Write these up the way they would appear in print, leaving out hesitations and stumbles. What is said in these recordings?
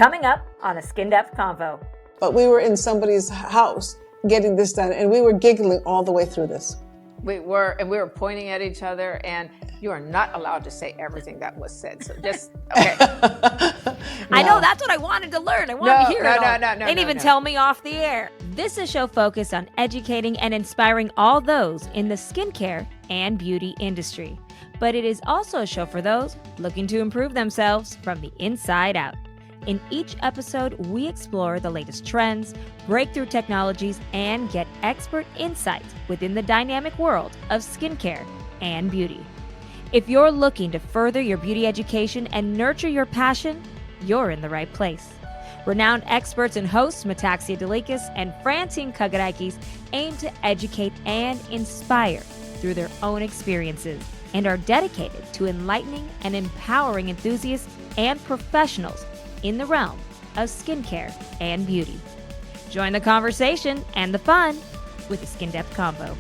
Coming up on a Skin Depth Convo. But we were in somebody's house getting this done, and we were giggling all the way through this. We were pointing at each other, and you are not allowed to say everything that was said. So just, okay. I know, that's what I wanted to learn. I wanted to hear it all. No. They didn't even tell me off the air. This is a show focused on educating and inspiring all those in the skincare and beauty industry. But it is also a show for those looking to improve themselves from the inside out. In each episode, we explore the latest trends, breakthrough technologies, and get expert insights within the dynamic world of skincare and beauty. If you're looking to further your beauty education and nurture your passion, you're in the right place. Renowned experts and hosts Metaxia Dalikas and Francine Kagarakis aim to educate and inspire through their own experiences and are dedicated to enlightening and empowering enthusiasts and professionals in the realm of skincare and beauty. Join the conversation and the fun with a Skin Depth Convo.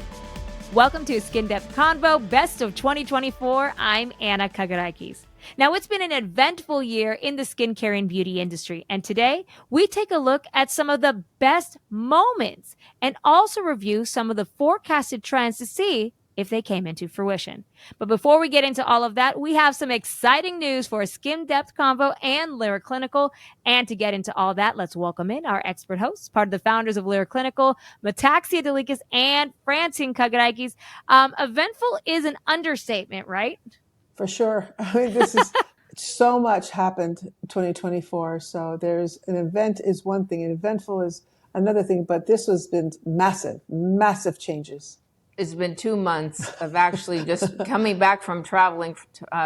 Welcome to a Skin Depth Convo, Best of 2024. I'm Anna Kagarakis. Now, it's been an eventful year in the skincare and beauty industry, and today we take a look at some of the best moments and also review some of the forecasted trends to see if they came into fruition. But before we get into all of that, we have some exciting news for a Skin Depth Convo and Lira Clinical. And to get into all that, let's welcome in our expert hosts, part of the founders of Lira Clinical, Metaxia Dalikas and Francine Kagarakis. Eventful is an understatement, right? For sure. I mean, this is so much happened in 2024. So there's an event is one thing, and eventful is another thing. But this has been massive changes. It's been 2 months of actually just coming back from traveling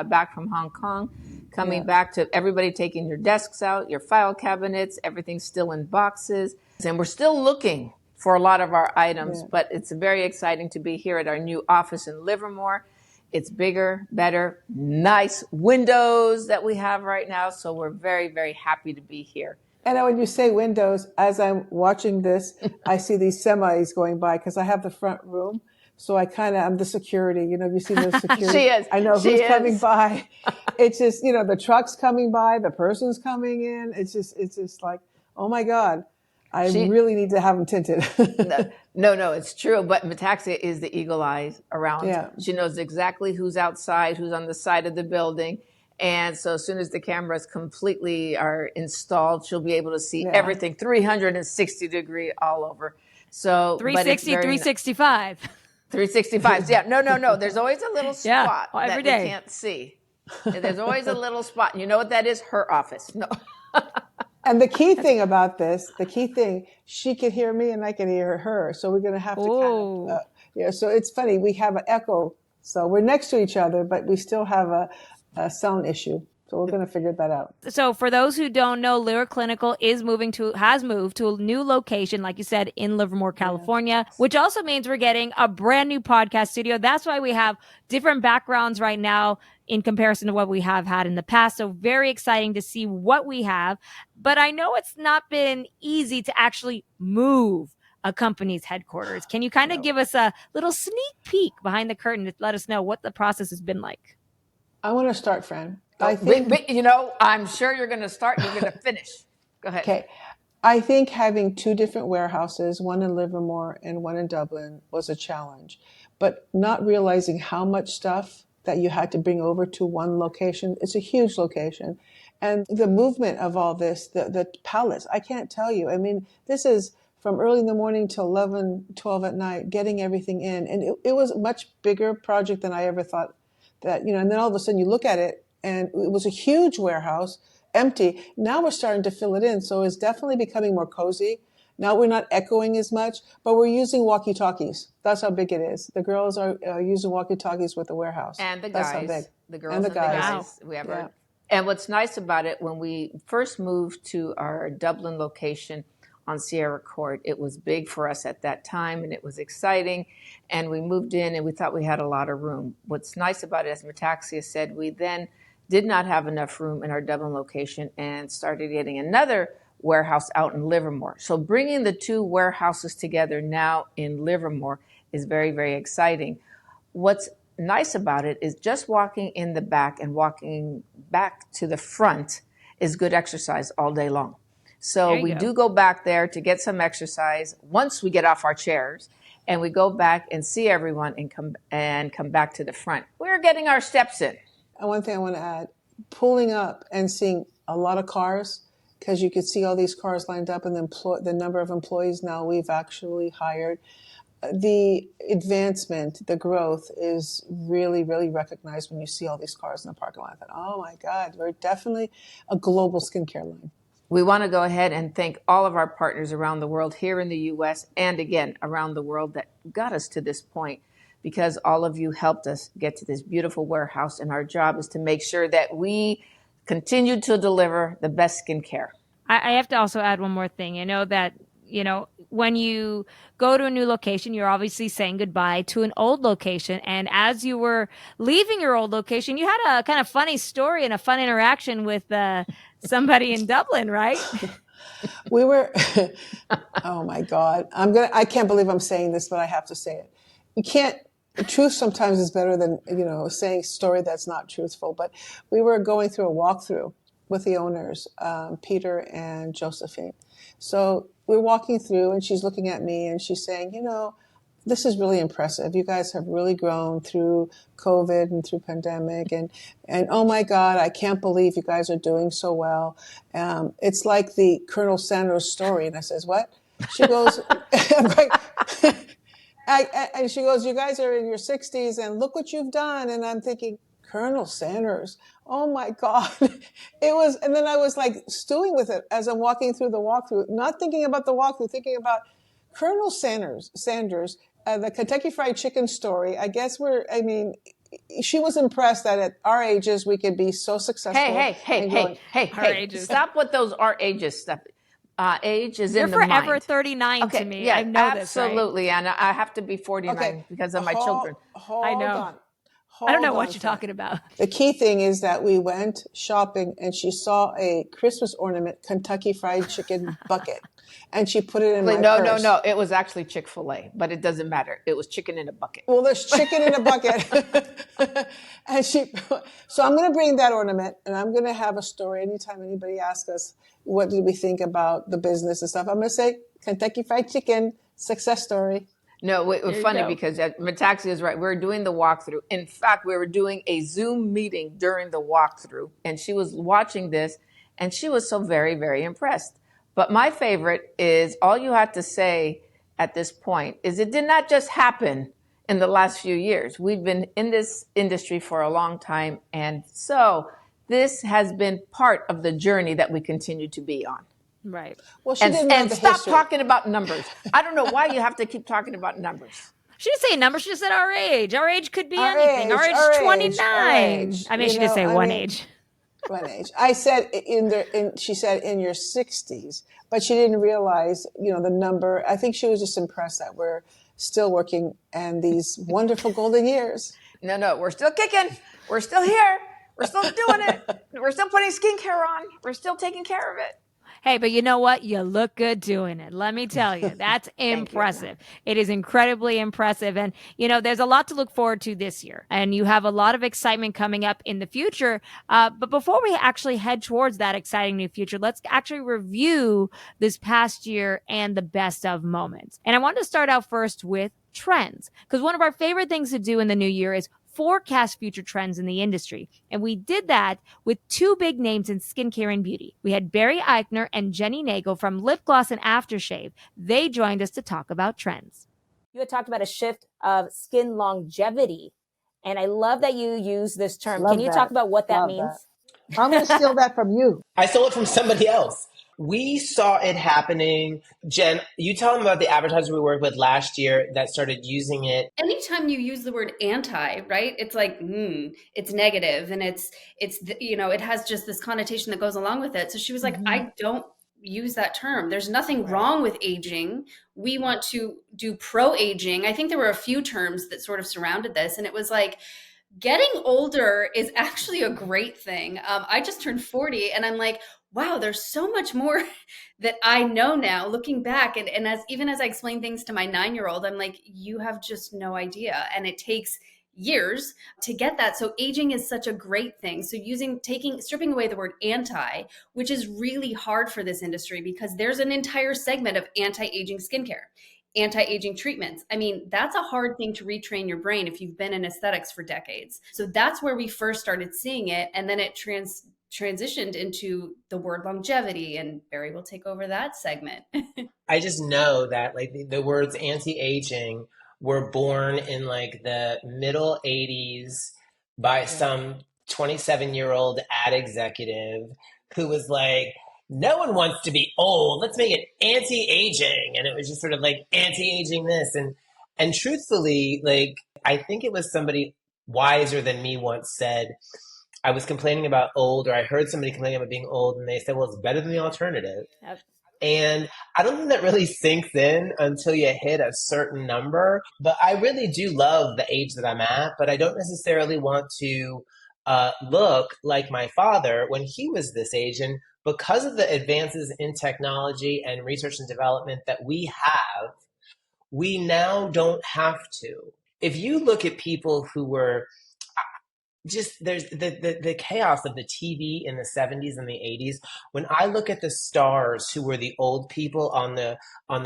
back from Hong Kong, coming back to everybody taking your desks out, your file cabinets, everything's still in boxes. And we're still looking for a lot of our items, but it's very exciting to be here at our new office in Livermore. It's bigger, better, nice windows that we have right now. So we're very, very happy to be here. And when you say windows, as I'm watching this, I see these semis going by because I have the front room. So I'm the security, you see those security. She is. I know she who's is. coming by. It's just, the truck's coming by, the person's coming in. It's just like, oh my God, I really need to have them tinted. No, it's true. But Metaxia is the eagle eye around. Yeah. She knows exactly who's outside, who's on the side of the building. And so as soon as the cameras completely are installed, she'll be able to see everything 360 degree all over. So 360, 365. 365. Yeah, no. There's always a little spot that day. you can't see. There's always a little spot. And you know what that is? Her office. No. And the key thing about this, she could hear me and I can hear her. So we're going to have to so it's funny. We have an echo. So we're next to each other, but we still have a sound issue. So we're going to figure that out. So for those who don't know, Lira Clinical has moved to a new location, like you said, in Livermore, California, which also means we're getting a brand new podcast studio. That's why we have different backgrounds right now in comparison to what we have had in the past. So very exciting to see what we have. But I know it's not been easy to actually move a company's headquarters. Can you kind of give us a little sneak peek behind the curtain to let us know what the process has been like? I want to start, Fran. I'm sure you're going to start. You're going to finish. Go ahead. Okay. I think having two different warehouses, one in Livermore and one in Dublin, was a challenge. But not realizing how much stuff that you had to bring over to one location. It's a huge location. And the movement of all this, the pallets, I can't tell you. I mean, this is from early in the morning till 11, 12 at night, getting everything in. And it was a much bigger project than I ever thought that, and then all of a sudden you look at it, and it was a huge warehouse, empty. Now we're starting to fill it in. So it's definitely becoming more cozy. Now we're not echoing as much, but we're using walkie-talkies. That's how big it is. The girls are using walkie-talkies with the warehouse. And the That's guys. how big. The girls and the guys. Wow. We have And what's nice about it, when we first moved to our Dublin location on Sierra Court, it was big for us at that time, and it was exciting. And we moved in, and we thought we had a lot of room. What's nice about it, as Metaxia said, we then did not have enough room in our Dublin location and started getting another warehouse out in Livermore. So bringing the two warehouses together now in Livermore is very, very exciting. What's nice about it is just walking in the back and walking back to the front is good exercise all day long. So There you we go. do go back there to get some exercise once we get off our chairs, and we go back and see everyone and come back to the front. We're getting our steps in. And one thing I want to add, pulling up and seeing a lot of cars, because you could see all these cars lined up, and the number of employees now we've actually hired. The advancement, the growth is really, really recognized when you see all these cars in the parking lot. I thought, oh my God, we're definitely a global skincare line. We want to go ahead and thank all of our partners around the world, here in the U.S. and again around the world, that got us to this point, because all of you helped us get to this beautiful warehouse. And our job is to make sure that we continue to deliver the best skincare. I have to also add one more thing. I know that, when you go to a new location, you're obviously saying goodbye to an old location. And as you were leaving your old location, you had a kind of funny story and a fun interaction with somebody in Dublin, right? We were, oh my God, I can't believe I'm saying this, but I have to say it. You can't, truth sometimes is better than, saying a story that's not truthful. But we were going through a walkthrough with the owners, Peter and Josephine. So we're walking through, and she's looking at me and she's saying, this is really impressive. You guys have really grown through COVID and through pandemic. And oh my God, I can't believe you guys are doing so well. It's like the Colonel Sanders story. And I says, what? She goes, and she goes, you guys are in your 60s and look what you've done. And I'm thinking, Colonel Sanders, oh my God. And then I was like stewing with it as I'm walking through the walkthrough, not thinking about the walkthrough, thinking about Colonel Sanders, the Kentucky Fried Chicken story. I guess she was impressed that at our ages, we could be so successful. Hey, stop with those our ages stuff. Age is in the mind. You're forever 39 to me. Yeah, I know this, absolutely. And I have to be 49 because of my children. I know. I don't know what you're talking about. The key thing is that we went shopping and she saw a Christmas ornament, Kentucky Fried Chicken bucket, and she put it in my purse. No. It was actually Chick-fil-A, but it doesn't matter. It was chicken in a bucket. Well, there's chicken in a bucket. So I'm going to bring that ornament, and I'm going to have a story anytime anybody asks us, what did we think about the business and stuff? I'm going to say Kentucky Fried Chicken success story. No, it was funny because Metaxia is right. We were doing the walkthrough. In fact, we were doing a Zoom meeting during the walkthrough, and she was watching this, and she was so very, very impressed. But my favorite is, all you have to say at this point is, it did not just happen in the last few years. We've been in this industry for a long time, and so this has been part of the journey that we continue to be on. Right. Well, she didn't know the stop history. talking about numbers. I don't know why you have to keep talking about numbers. She didn't say a number. She just said our age. Our age could be anything. Our age is 29. I mean, she did say one age. One age. I said she said in your 60s, but she didn't realize, the number. I think she was just impressed that we're still working and these wonderful golden years. No, we're still kicking. We're still here. We're still doing it. We're still putting skincare on. We're still taking care of it. Hey, but you know what? You look good doing it. Let me tell you, that's impressive. It is incredibly impressive. And, there's a lot to look forward to this year. And you have a lot of excitement coming up in the future. But before we actually head towards that exciting new future, let's actually review this past year and the best of moments. And I want to start out first with trends, because one of our favorite things to do in the new year is forecast future trends in the industry. And we did that with two big names in skincare and beauty. We had Barry Eichner and Jenny Nagel from Lip Gloss and Aftershave. They joined us to talk about trends. You had talked about a shift of skin longevity, and I love that you use this term. Can you talk about what that means? I'm going to steal that from you. I stole it from somebody else. We saw it happening. Jen, you tell them about the advertiser we worked with last year that started using it. Anytime you use the word anti, right? It's like, it's negative, and it has just this connotation that goes along with it. So she was like, I don't use that term. There's nothing wrong with aging. We want to do pro-aging. I think there were a few terms that sort of surrounded this, and it was like, getting older is actually a great thing. I just turned 40, and I'm like, wow, there's so much more that I know now looking back. And even as I explain things to my 9-year-old, I'm like, you have just no idea. And it takes years to get that. So aging is such a great thing. So stripping away the word anti, which is really hard for this industry because there's an entire segment of anti-aging skincare, anti-aging treatments. I mean, that's a hard thing to retrain your brain if you've been in aesthetics for decades. So that's where we first started seeing it. And then it transitioned into the word longevity, and Barry will take over that segment. I just know that like the words anti-aging were born in like the middle 80s by some 27-year-old ad executive who was like, no one wants to be old. Let's make it anti-aging. And it was just sort of like anti-aging this. And truthfully, like, I think it was somebody wiser than me once said, I was complaining about old, or I heard somebody complaining about being old, and they said, well, it's better than the alternative. Yep. And I don't think that really sinks in until you hit a certain number. But I really do love the age that I'm at, but I don't necessarily want to look like my father when he was this age. And because of the advances in technology and research and development that we have, we now don't have to. If you look at people who were just there's the chaos of the TV in the 70s and the 80s. When I look at the stars who were the old people on the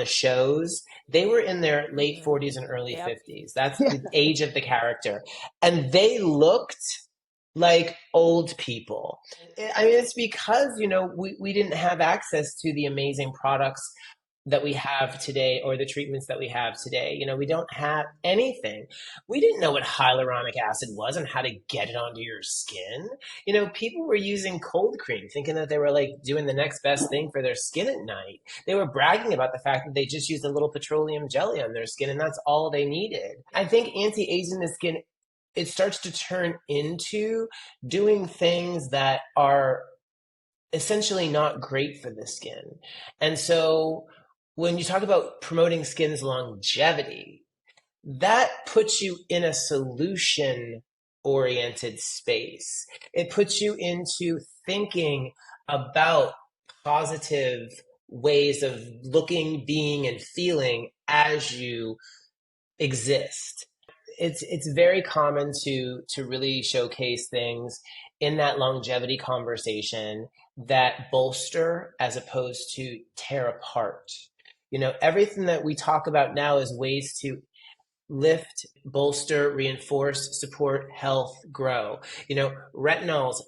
shows, they were in their late 40s and early 50s. That's the age of the character. And they looked like old people. I mean, it's because, you know, we didn't have access to the amazing products that we have today or the treatments that we have today. You know, we don't have anything. We didn't know what hyaluronic acid was and how to get it onto your skin. You know, people were using cold cream thinking that they were like doing the next best thing for their skin at night. They were bragging about the fact that they just used a little petroleum jelly on their skin and that's all they needed. I think anti-aging the skin, it starts to turn into doing things that are essentially not great for the skin. And so when you talk about promoting skin's longevity, that puts you in a solution-oriented space. It puts you into thinking about positive ways of looking, being, and feeling as you exist. It's very common to really showcase things in that longevity conversation that bolster as opposed to tear apart. You know, everything that we talk about now is ways to lift, bolster, reinforce, support, health, grow. You know, retinols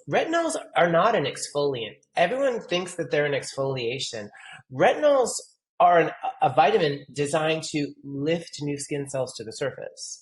are not an exfoliant. Everyone thinks that they're an exfoliation. Retinols are a vitamin designed to lift new skin cells to the surface.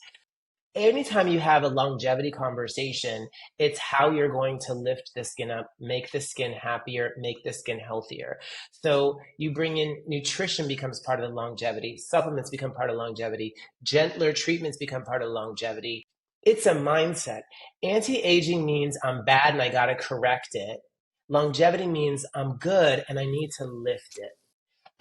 Anytime you have a longevity conversation, it's how you're going to lift the skin up, make the skin happier, make the skin healthier. So you bring in nutrition becomes part of the longevity, supplements become part of longevity, gentler treatments become part of longevity. It's a mindset. Anti-aging means I'm bad and I got to correct it. Longevity means I'm good and I need to lift it.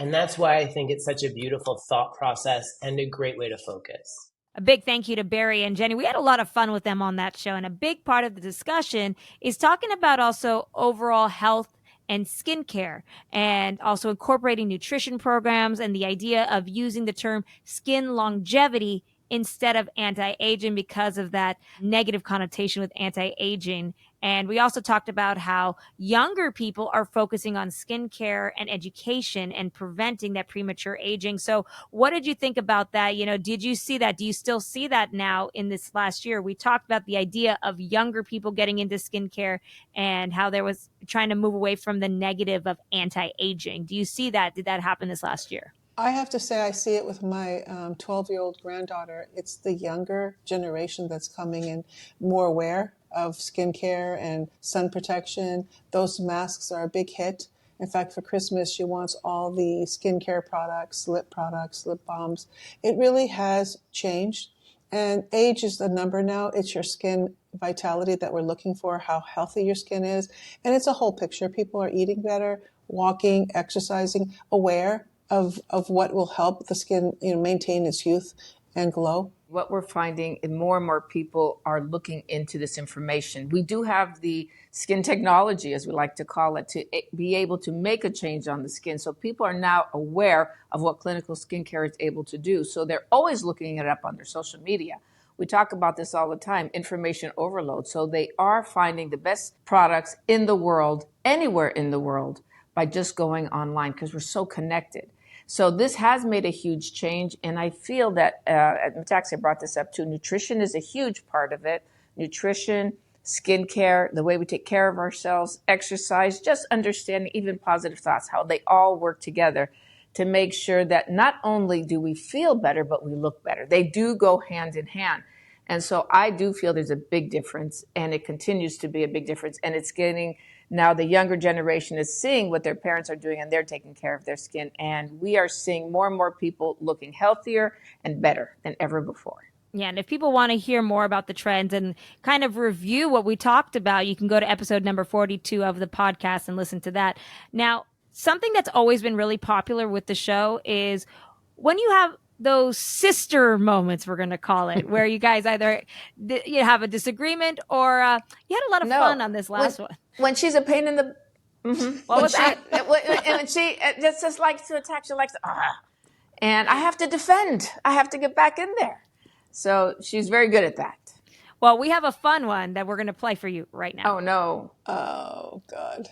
And that's why I think it's such a beautiful thought process and a great way to focus. A big thank you to Barry and Jenny. We had a lot of fun with them on that show. And a big part of the discussion is talking about also overall health and skincare, and also incorporating nutrition programs and the idea of using the term skin longevity instead of anti-aging because of that negative connotation with anti-aging. And we also talked about how younger people are focusing on skincare and education and preventing that premature aging. So what did you think about that? You know, did you see that? Do you still see that now in this last year? We talked about the idea of younger people getting into skincare and how there was trying to move away from the negative of anti-aging. Do you see that? Did that happen this last year? I have to say I see it with my 12-year-old granddaughter. It's the younger generation that's coming in more aware of skincare and sun protection. Those masks are a big hit. In fact, for Christmas, she wants all the skincare products, lip balms. It really has changed. And age is the number now. It's your skin vitality that we're looking for, how healthy your skin is. And it's a whole picture. People are eating better, walking, exercising, aware of what will help the skin, you know, maintain its youth and glow. What we're finding is more and more people are looking into this information. We do have the skin technology, as we like to call it, to be able to make a change on the skin. So people are now aware of what clinical skincare is able to do. So they're always looking it up on their social media. We talk about this all the time, information overload. So they are finding the best products in the world, anywhere in the world, by just going online because we're so connected. So this has made a huge change. And I feel that, Metaxia brought this up too, nutrition is a huge part of it. Nutrition, skincare, the way we take care of ourselves, exercise, just understanding even positive thoughts, how they all work together to make sure that not only do we feel better, but we look better. They do go hand in hand. And so I do feel there's a big difference, and it continues to be a big difference. And it's getting, now the younger generation is seeing what their parents are doing, and they're taking care of their skin. And we are seeing more and more people looking healthier and better than ever before. Yeah, and if people want to hear more about the trends and kind of review what we talked about, you can go to episode number 42 of the podcast and listen to that. Now, something that's always been really popular with the show is when you have those sister moments, we're going to call it, where you guys either you have a disagreement or you had a lot of fun on this last one. When she's a pain in the... What was that? And she just likes to attack. She likes to... And I have to defend. I have to get back in there. So she's very good at that. Well, we have a fun one that we're going to play for you right now. Oh, no. Oh, God.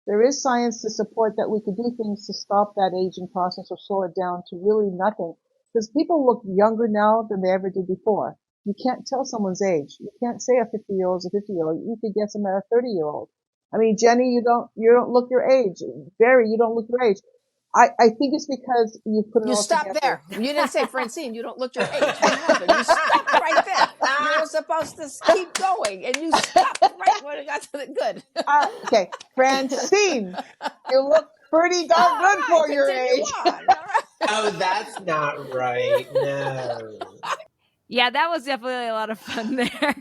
There is science to support that we could do things to stop that aging process or slow it down to really nothing. Because people look younger now than they ever did before. You can't tell someone's age. You can't say a 50-year-old is a 50-year-old. You could guess them at a 30-year-old. I mean, Jenny, you don't look your age. Barry, you don't look your age. I think it's because you put it all stop together. there. You didn't say, Francine, you don't look your age. What happened? You stopped right there. You were supposed to keep going, and you stopped right when it got to the good. Okay, Francine, you look pretty darn good for your age. Oh, that's not right. No. Yeah, that was definitely a lot of fun there.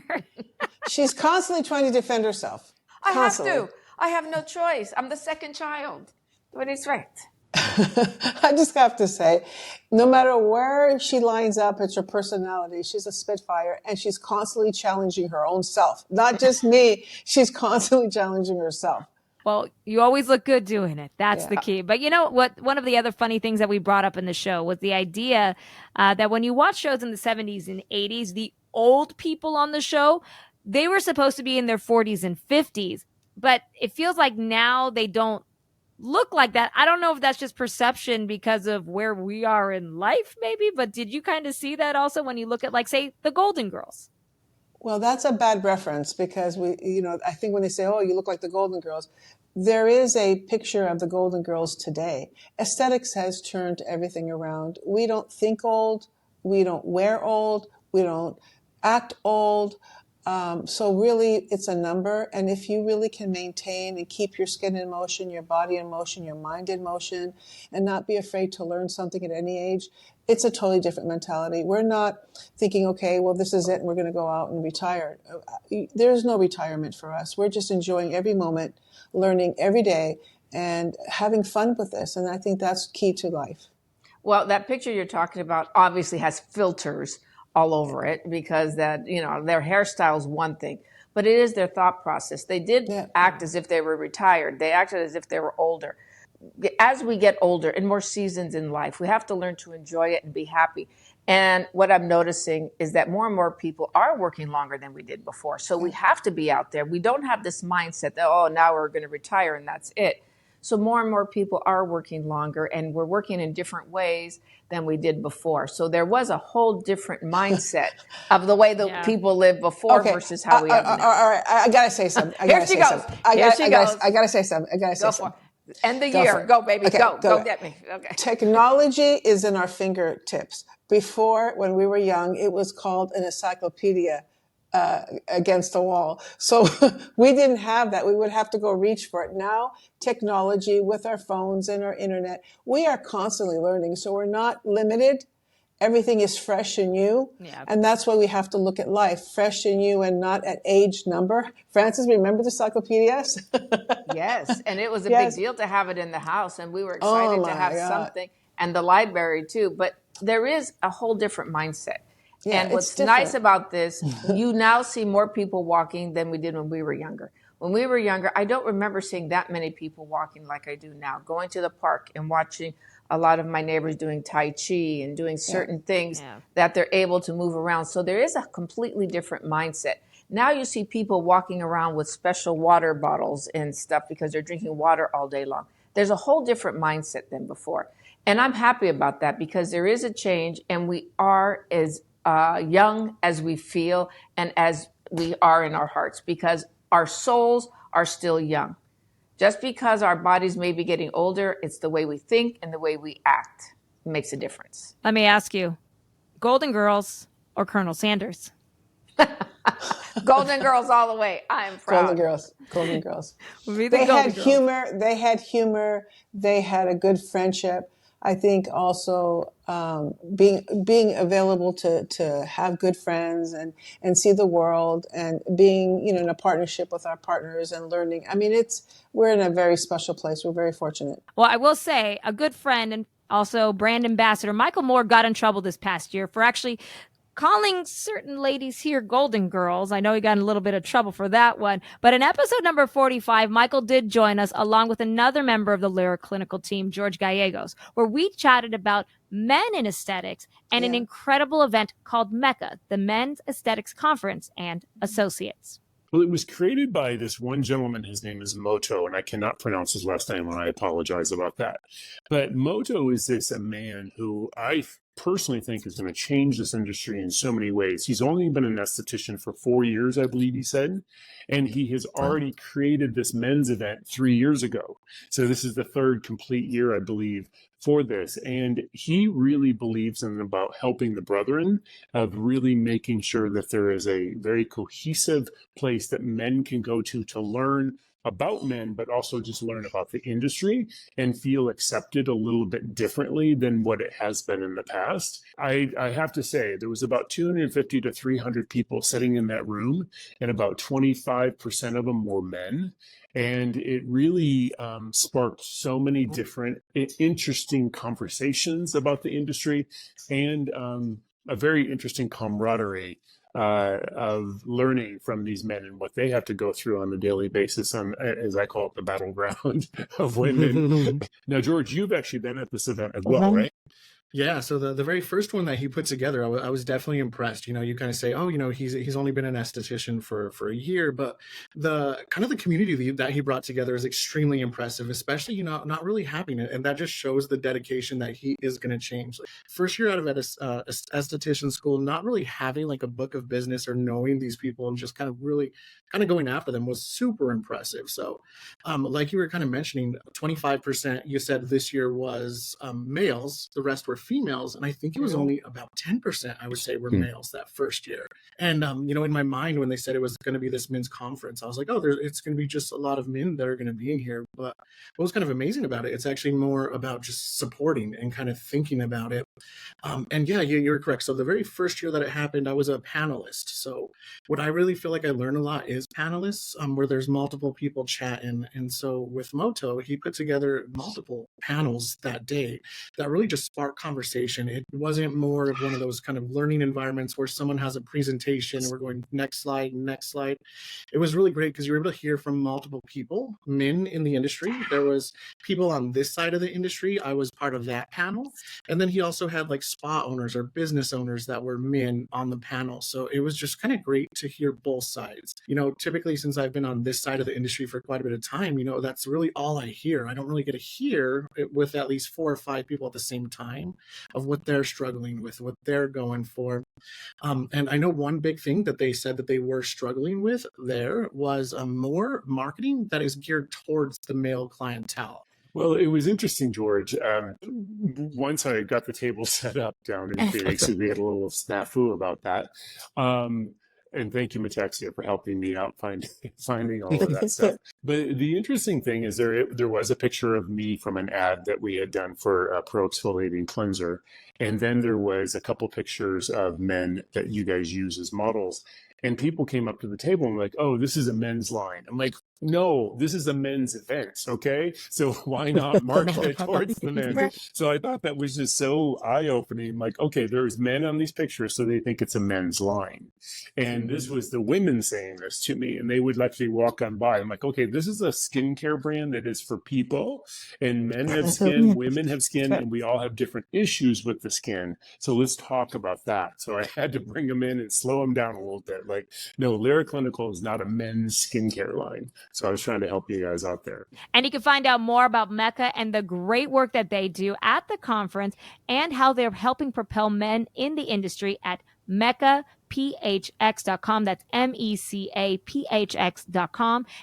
She's constantly trying to defend herself. Constantly. I have to. I have no choice. I'm the second child. But he's right. I just have to say, no matter where she lines up, it's her personality. She's a spitfire, and she's constantly challenging her own self. Not just me. She's constantly challenging herself. Well, you always look good doing it. That's the key. But you know what? One of the other funny things that we brought up in the show was the idea that when you watch shows in the 70s and 80s, the old people on the show, they were supposed to be in their 40s and 50s. But it feels like now they don't look like that. I don't know if that's just perception because of where we are in life, maybe. But did you kind of see that also when you look at, like, say, the Golden Girls? Well, that's a bad reference because I think when they say, oh, you look like the Golden Girls, there is a picture of the Golden Girls today. Aesthetics has turned everything around. We don't think old. We don't wear old. We don't act old. So really, it's a number. And if you really can maintain and keep your skin in motion, your body in motion, your mind in motion, and not be afraid to learn something at any age, it's a totally different mentality. We're not thinking, okay, well, this is it, and we're going to go out and retire. There's no retirement for us. We're just enjoying every moment, learning every day, and having fun with this. And I think that's key to life. Well, that picture you're talking about obviously has filters all over it because that, their hairstyle is one thing, but it is their thought process. They did act as if they were retired. They acted as if they were older. As we get older and more seasons in life, we have to learn to enjoy it and be happy. And what I'm noticing is that more and more people are working longer than we did before. So we have to be out there. We don't have this mindset that, oh, now we're going to retire and that's it. So more and more people are working longer, and we're working in different ways than we did before. So there was a whole different mindset of the way the people lived before versus how we have now. All right, I got to say something. Here she goes. I got to say something. Go end the year. Go, baby. Okay, go get me. Okay. Technology is in our fingertips. Before, when we were young, it was called an encyclopedia against the wall. So we didn't have that. We would have to go reach for it. Now, technology with our phones and our internet, we are constantly learning. So we're not limited. Everything is fresh and new. Yeah. And that's why we have to look at life, fresh and new and not at age number. Francis, remember the encyclopedias? Yes. And it was a big deal to have it in the house. And we were excited to have something, and the library too. But there is a whole different mindset. Yeah, and what's nice about this, you now see more people walking than we did when we were younger. When we were younger, I don't remember seeing that many people walking like I do now, going to the park and watching a lot of my neighbors doing Tai Chi and doing certain things that they're able to move around. So there is a completely different mindset. Now you see people walking around with special water bottles and stuff because they're drinking water all day long. There's a whole different mindset than before. And I'm happy about that because there is a change, and we are as young as we feel and as we are in our hearts, because our souls are still young. Just because our bodies may be getting older, it's the way we think and the way we act. It makes a difference. Let me ask you, Golden Girls or Colonel Sanders? Golden Girls all the way. I am proud. Golden Girls. They had humor. They had humor. They had a good friendship. I think also being available to have good friends and see the world, and being, in a partnership with our partners and learning. I mean, we're in a very special place. We're very fortunate. Well, I will say a good friend and also brand ambassador Michael Moore got in trouble this past year for actually calling certain ladies here Golden Girls. I know he got in a little bit of trouble for that one. But in episode number 45, Michael did join us along with another member of the Lira Clinical team, George Gallegos, where we chatted about men in aesthetics and an incredible event called Mecca, the Men's Aesthetics Conference and Associates. Well, it was created by this one gentleman. His name is Moto, and I cannot pronounce his last name, and I apologize about that. But Moto is a man who I personally think is going to change this industry in so many ways. He's only been an esthetician for 4 years, I believe he said, and he has already created this men's event 3 years ago. So this is the third complete year, I believe, for this. And he really believes in about helping the brethren, of really making sure that there is a very cohesive place that men can go to learn about men, but also just learn about the industry and feel accepted a little bit differently than what it has been in the past. I have to say, there was about 250 to 300 people sitting in that room, and about 25% of them were men. And it really sparked so many different interesting conversations about the industry, and a very interesting camaraderie of learning from these men and what they have to go through on a daily basis on, as I call it, the battleground of women. Now, George, you've actually been at this event as well, right? Yeah, so the very first one that he put together, I was definitely impressed. You kind of say, oh, he's only been an esthetician for a year, but the kind of the community that he brought together is extremely impressive, especially, not really having it. And that just shows the dedication that he is going to change. Like, first year out of esthetician school, not really having like a book of business or knowing these people and just kind of going after them was super impressive. So like you were kind of mentioning, 25% you said this year was males, the rest were females, and I think it was only about 10%, I would say, were males that first year. And in my mind, when they said it was going to be this men's conference, I was like, oh, it's going to be just a lot of men that are going to be in here. But what was kind of amazing about it, it's actually more about just supporting and kind of thinking about it. And yeah, you're correct. So the very first year that it happened, I was a panelist. So what I really feel like I learned a lot is panelists, where there's multiple people chatting. And so with Moto, he put together multiple panels that day that really just sparked conversation. It wasn't more of one of those kind of learning environments where someone has a presentation and we're going next slide. It was really great because you were able to hear from multiple people, men in the industry. There was people on this side of the industry. I was part of that panel. And then he also had like spa owners or business owners that were men on the panel. So it was just kind of great to hear both sides. Typically, since I've been on this side of the industry for quite a bit of time, that's really all I hear. I don't really get to hear it with at least 4 or 5 people at the same time of what they're struggling with, what they're going for. And I know one big thing that they said that they were struggling with there was more marketing that is geared towards the male clientele. Well, it was interesting, George. Once I got the table set up down in Phoenix, we had a little snafu about that. And thank you, Metaxia, for helping me out finding all of that stuff. But the interesting thing is there was a picture of me from an ad that we had done for a Pro Exfoliating Cleanser. And then there was a couple pictures of men that you guys use as models. And people came up to the table and were like, oh, this is a men's line. I'm like, No, this is a men's event, okay? So why not market it towards the men? So I thought that was just so eye-opening. Like, okay, there's men on these pictures, so they think it's a men's line. And this was the women saying this to me, and they would actually walk on by. I'm like, okay, this is a skincare brand that is for people, and men have skin, women have skin, and we all have different issues with the skin. So let's talk about that. So I had to bring them in and slow them down a little bit. Like, no, Lira Clinical is not a men's skincare line. So I was trying to help you guys out there. And you can find out more about Mecca and the great work that they do at the conference and how they're helping propel men in the industry at mecaphx.com. That's mecaphx.com.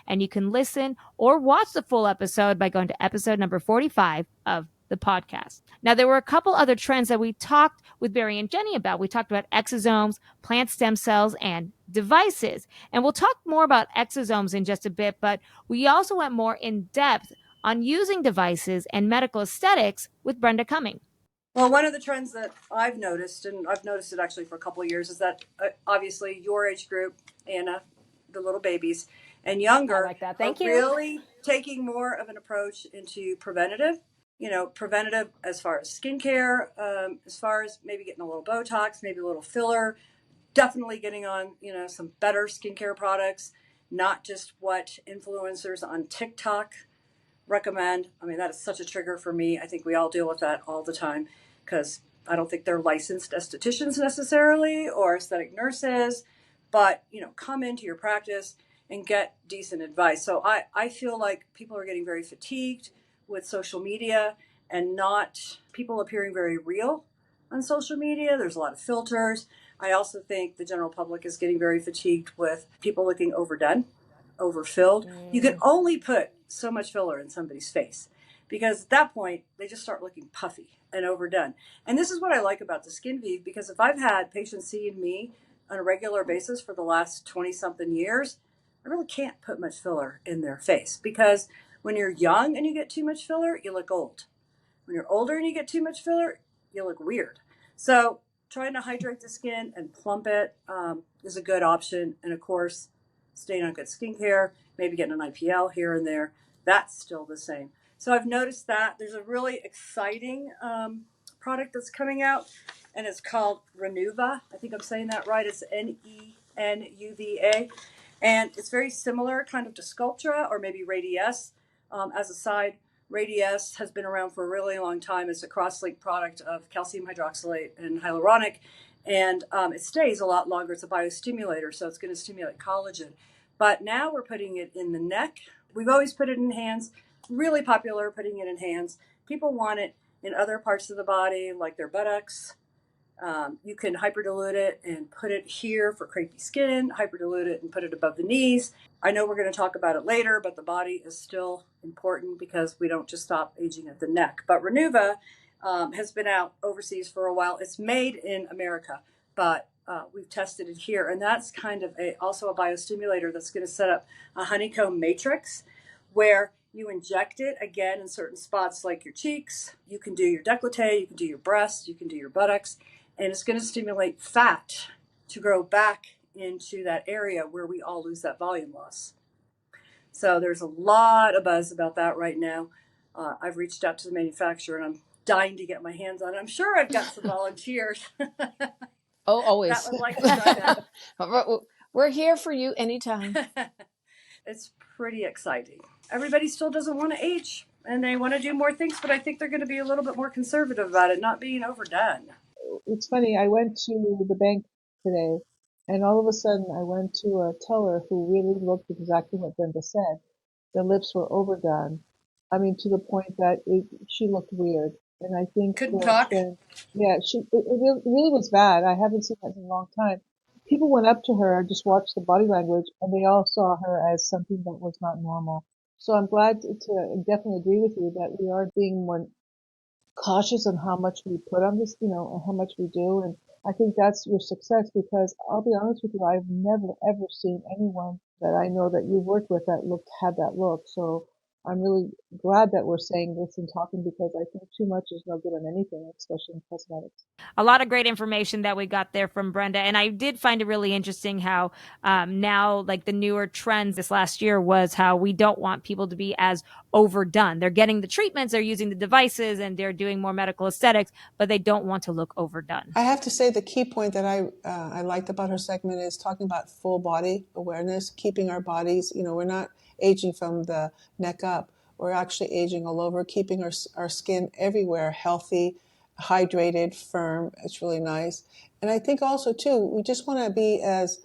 And you can listen or watch the full episode by going to episode number 45 of the podcast. Now, there were a couple other trends that we talked with Barry and Jenny about. We talked about exosomes, plant stem cells, and devices. And we'll talk more about exosomes in just a bit, but we also went more in depth on using devices and medical aesthetics with Brenda Cumming. Well, one of the trends that I've noticed, and I've noticed it actually for a couple of years, is that obviously your age group, Anna, the little babies, and younger, I like that. Thank you. Really taking more of an approach into preventative. Preventative as far as skincare, as far as maybe getting a little Botox, maybe a little filler, definitely getting on, some better skincare products, not just what influencers on TikTok recommend. I mean, that is such a trigger for me. I think we all deal with that all the time because I don't think they're licensed estheticians necessarily or aesthetic nurses, but, come into your practice and get decent advice. So I feel like people are getting very fatigued with social media and not people appearing very real on social media. There's a lot of filters. I also think the general public is getting very fatigued with people looking overdone, overfilled. You can only put so much filler in somebody's face because at that point they just start looking puffy and overdone. And this is what I like about the Skin Vive, because if I've had patients seeing me on a regular basis for the last 20 something years, I really can't put much filler in their face because when you're young and you get too much filler, you look old. When you're older and you get too much filler, you look weird. So trying to hydrate the skin and plump it is a good option. And of course, staying on good skincare, maybe getting an IPL here and there, that's still the same. So I've noticed that there's a really exciting product that's coming out, and it's called Renuva. I think I'm saying that right. It's Nenuva. And it's very similar kind of to Sculptra or maybe Radiesse. As a side, Radiesse has been around for a really long time. It's a cross-linked product of calcium hydroxylate and hyaluronic, and it stays a lot longer. It's a biostimulator, so it's going to stimulate collagen. But now we're putting it in the neck. We've always put it in hands. Really popular putting it in hands. People want it in other parts of the body, like their buttocks. You can hyperdilute it and put it here for crepey skin, hyperdilute it and put it above the knees. I know we're going to talk about it later, but the body is still important because we don't just stop aging at the neck. But Renuva has been out overseas for a while. It's made in America, but we've tested it here. And that's kind of also a biostimulator that's going to set up a honeycomb matrix where you inject it again in certain spots like your cheeks. You can do your décolleté, you can do your breasts, you can do your buttocks. And it's going to stimulate fat to grow back into that area where we all lose that volume loss. So there's a lot of buzz about that right now. I've reached out to the manufacturer and I'm dying to get my hands on it. I'm sure I've got some volunteers. Oh, always. That would like to try that. We're here for you anytime. It's pretty exciting. Everybody still doesn't want to age and they want to do more things, but I think they're going to be a little bit more conservative about it, not being overdone. It's funny, I went to the bank today, and all of a sudden I went to a teller who really looked exactly what Brenda said. The lips were overdone. I mean, to the point that she looked weird. And I think couldn't talk. it really was bad. I haven't seen that in a long time. People went up to her and just watched the body language, and they all saw her as something that was not normal. So I'm glad to definitely agree with you that we are being more cautious on how much we put on this, and how much we do. And I think that's your success, because I'll be honest with you, I've never ever seen anyone that I know that you worked with that had that look. So I'm really glad that we're saying this and talking, because I think too much is no good on anything, especially in cosmetics. A lot of great information that we got there from Brenda. And I did find it really interesting how now, like the newer trends this last year was how we don't want people to be as overdone. They're getting the treatments, they're using the devices, and they're doing more medical aesthetics, but they don't want to look overdone. I have to say the key point that I liked about her segment is talking about full body awareness, keeping our bodies, we're not aging from the neck up. We're actually aging all over, keeping our skin everywhere healthy, hydrated, firm. It's really nice. And I think also, too, we just want to be as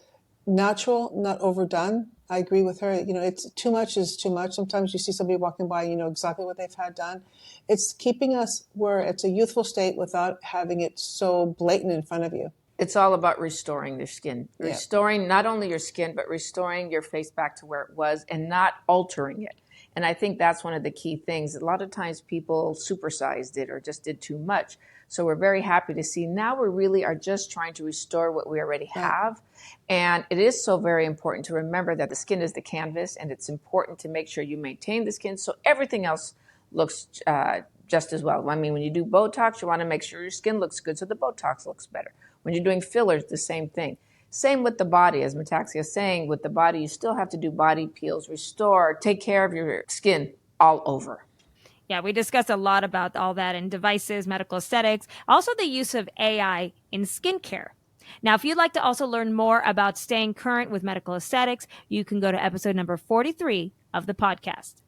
natural, not overdone. I agree with her. It's too much is too much. Sometimes you see somebody walking by, you know exactly what they've had done. It's keeping us where it's a youthful state without having it so blatant in front of you. It's all about restoring your skin, Yeah. restoring not only your skin, but restoring your face back to where it was and not altering it. And I think that's one of the key things. A lot of times people supersized it or just did too much. So we're very happy to see now we really are just trying to restore what we already have. And it is so very important to remember that the skin is the canvas, and it's important to make sure you maintain the skin so everything else looks just as well. I mean, when you do Botox, you want to make sure your skin looks good so the Botox looks better. When you're doing fillers, the same thing. Same with the body, as Metaxia is saying, with the body, you still have to do body peels, restore, take care of your skin all over. Yeah, we discussed a lot about all that in devices, medical aesthetics, also the use of AI in skincare. Now, if you'd like to also learn more about staying current with medical aesthetics, you can go to episode number 43 of the podcast.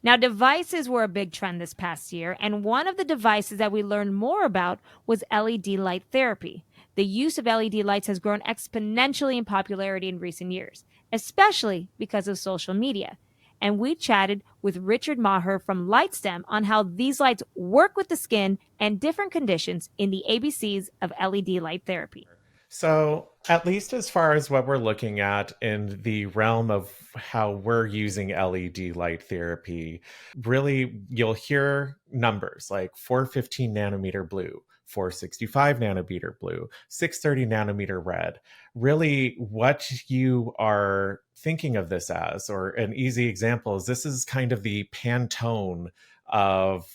Now, devices were a big trend this past year, and one of the devices that we learned more about was LED light therapy. The use of LED lights has grown exponentially in popularity in recent years, especially because of social media. And we chatted with Richard Maher from Lightstem on how these lights work with the skin and different conditions in the ABCs of LED light therapy. So, at least as far as what we're looking at in the realm of how we're using LED light therapy, really you'll hear numbers like 415 nanometer blue, 465 nanometer blue, 630 nanometer red. Really, what you are thinking of this as, or an easy example is this is kind of the Pantone of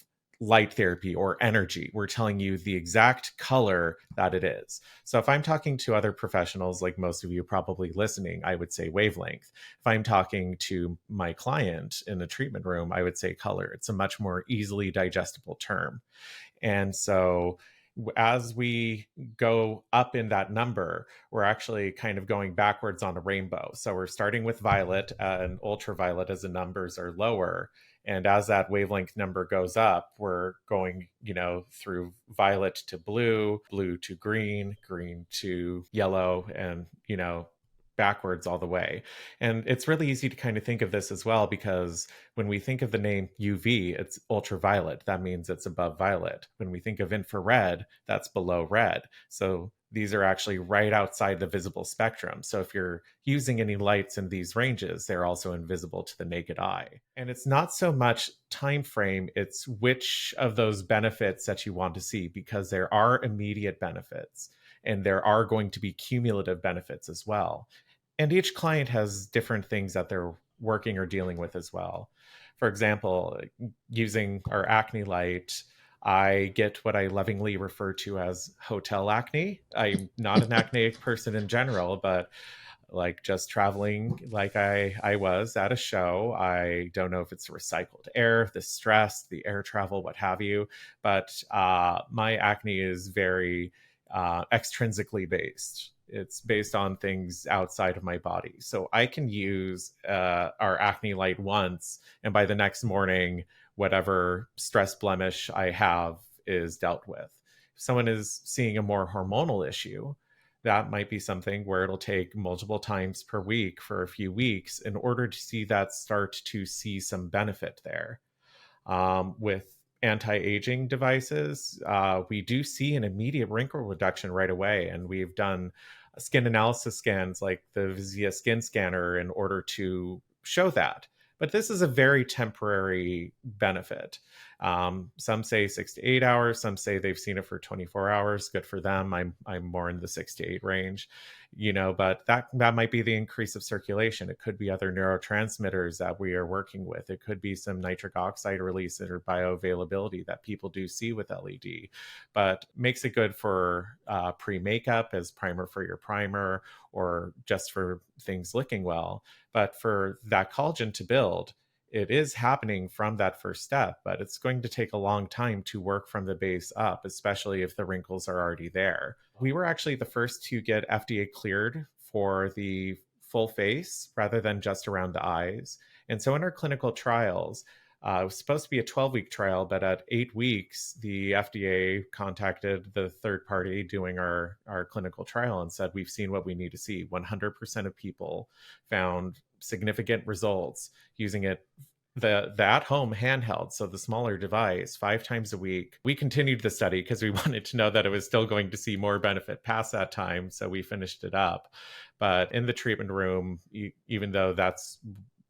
light therapy or energy. We're telling you the exact color that it is. So if I'm talking to other professionals, like most of you probably listening, I would say wavelength. If I'm talking to my client in a treatment room, I would say color. It's a much more easily digestible term. And so as we go up in that number, we're actually kind of going backwards on a rainbow. So we're starting with violet and ultraviolet as the numbers are lower. And as that wavelength number goes up, we're going, through violet to blue, blue to green, green to yellow, and, backwards all the way. And it's really easy to kind of think of this as well, because when we think of the name UV, it's ultraviolet. That means it's above violet. When we think of infrared, that's below red. So these are actually right outside the visible spectrum. So if you're using any lights in these ranges, they're also invisible to the naked eye. And it's not so much time frame, it's which of those benefits that you want to see, because there are immediate benefits and there are going to be cumulative benefits as well. And each client has different things that they're working or dealing with as well. For example, using our acne light, I get what I lovingly refer to as hotel acne. I'm not an acneic person in general, but like just traveling like I was at a show, I don't know if it's recycled air, the stress, the air travel, what have you, but my acne is very extrinsically based. It's based on things outside of my body. So I can use our acne light once, and by the next morning, whatever stress blemish I have is dealt with. If someone is seeing a more hormonal issue, that might be something where it'll take multiple times per week for a few weeks in order to see that start to see some benefit there. With anti-aging devices, we do see an immediate wrinkle reduction right away. And we've done skin analysis scans like the Vizia skin scanner in order to show that. But this is a very temporary benefit. Some say 6 to 8 hours. Some say they've seen it for 24 hours. Good for them. I'm more in the 6 to 8 range. but that might be the increase of circulation. It could be other neurotransmitters that we are working with. It could be some nitric oxide release or bioavailability that people do see with LED, but makes it good for pre-makeup as primer for your primer, or just for things looking well. But for that collagen to build, it is happening from that first step, but it's going to take a long time to work from the base up, especially if the wrinkles are already there. We were actually the first to get FDA cleared for the full face rather than just around the eyes. And so in our clinical trials, it was supposed to be a 12-week trial, but at 8 weeks, the FDA contacted the third party doing our clinical trial and said, we've seen what we need to see. 100% of people found significant results using it, the at-home handheld, so the smaller device, 5 times a week. We continued the study because we wanted to know that it was still going to see more benefit past that time, so we finished it up. But in the treatment room, even though that's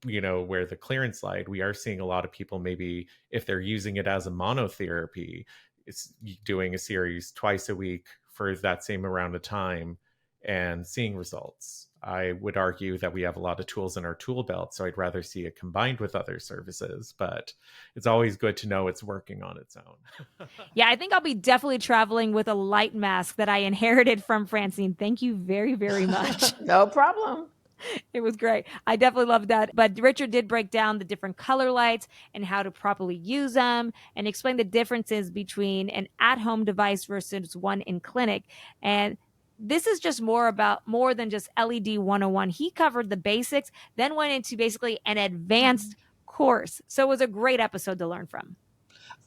where the clearance lied, we are seeing a lot of people, maybe if they're using it as a monotherapy, it's doing a series twice a week for that same amount of time and seeing results. I would argue that we have a lot of tools in our tool belt, so I'd rather see it combined with other services, but it's always good to know it's working on its own. Yeah, I think I'll be definitely traveling with a light mask that I inherited from Francine. Thank you very, very much. No problem. It was great. I definitely loved that. But Richard did break down the different color lights and how to properly use them, and explain the differences between an at-home device versus one in clinic. And this is just more than just LED 101. He covered the basics, then went into basically an advanced course. So it was a great episode to learn from.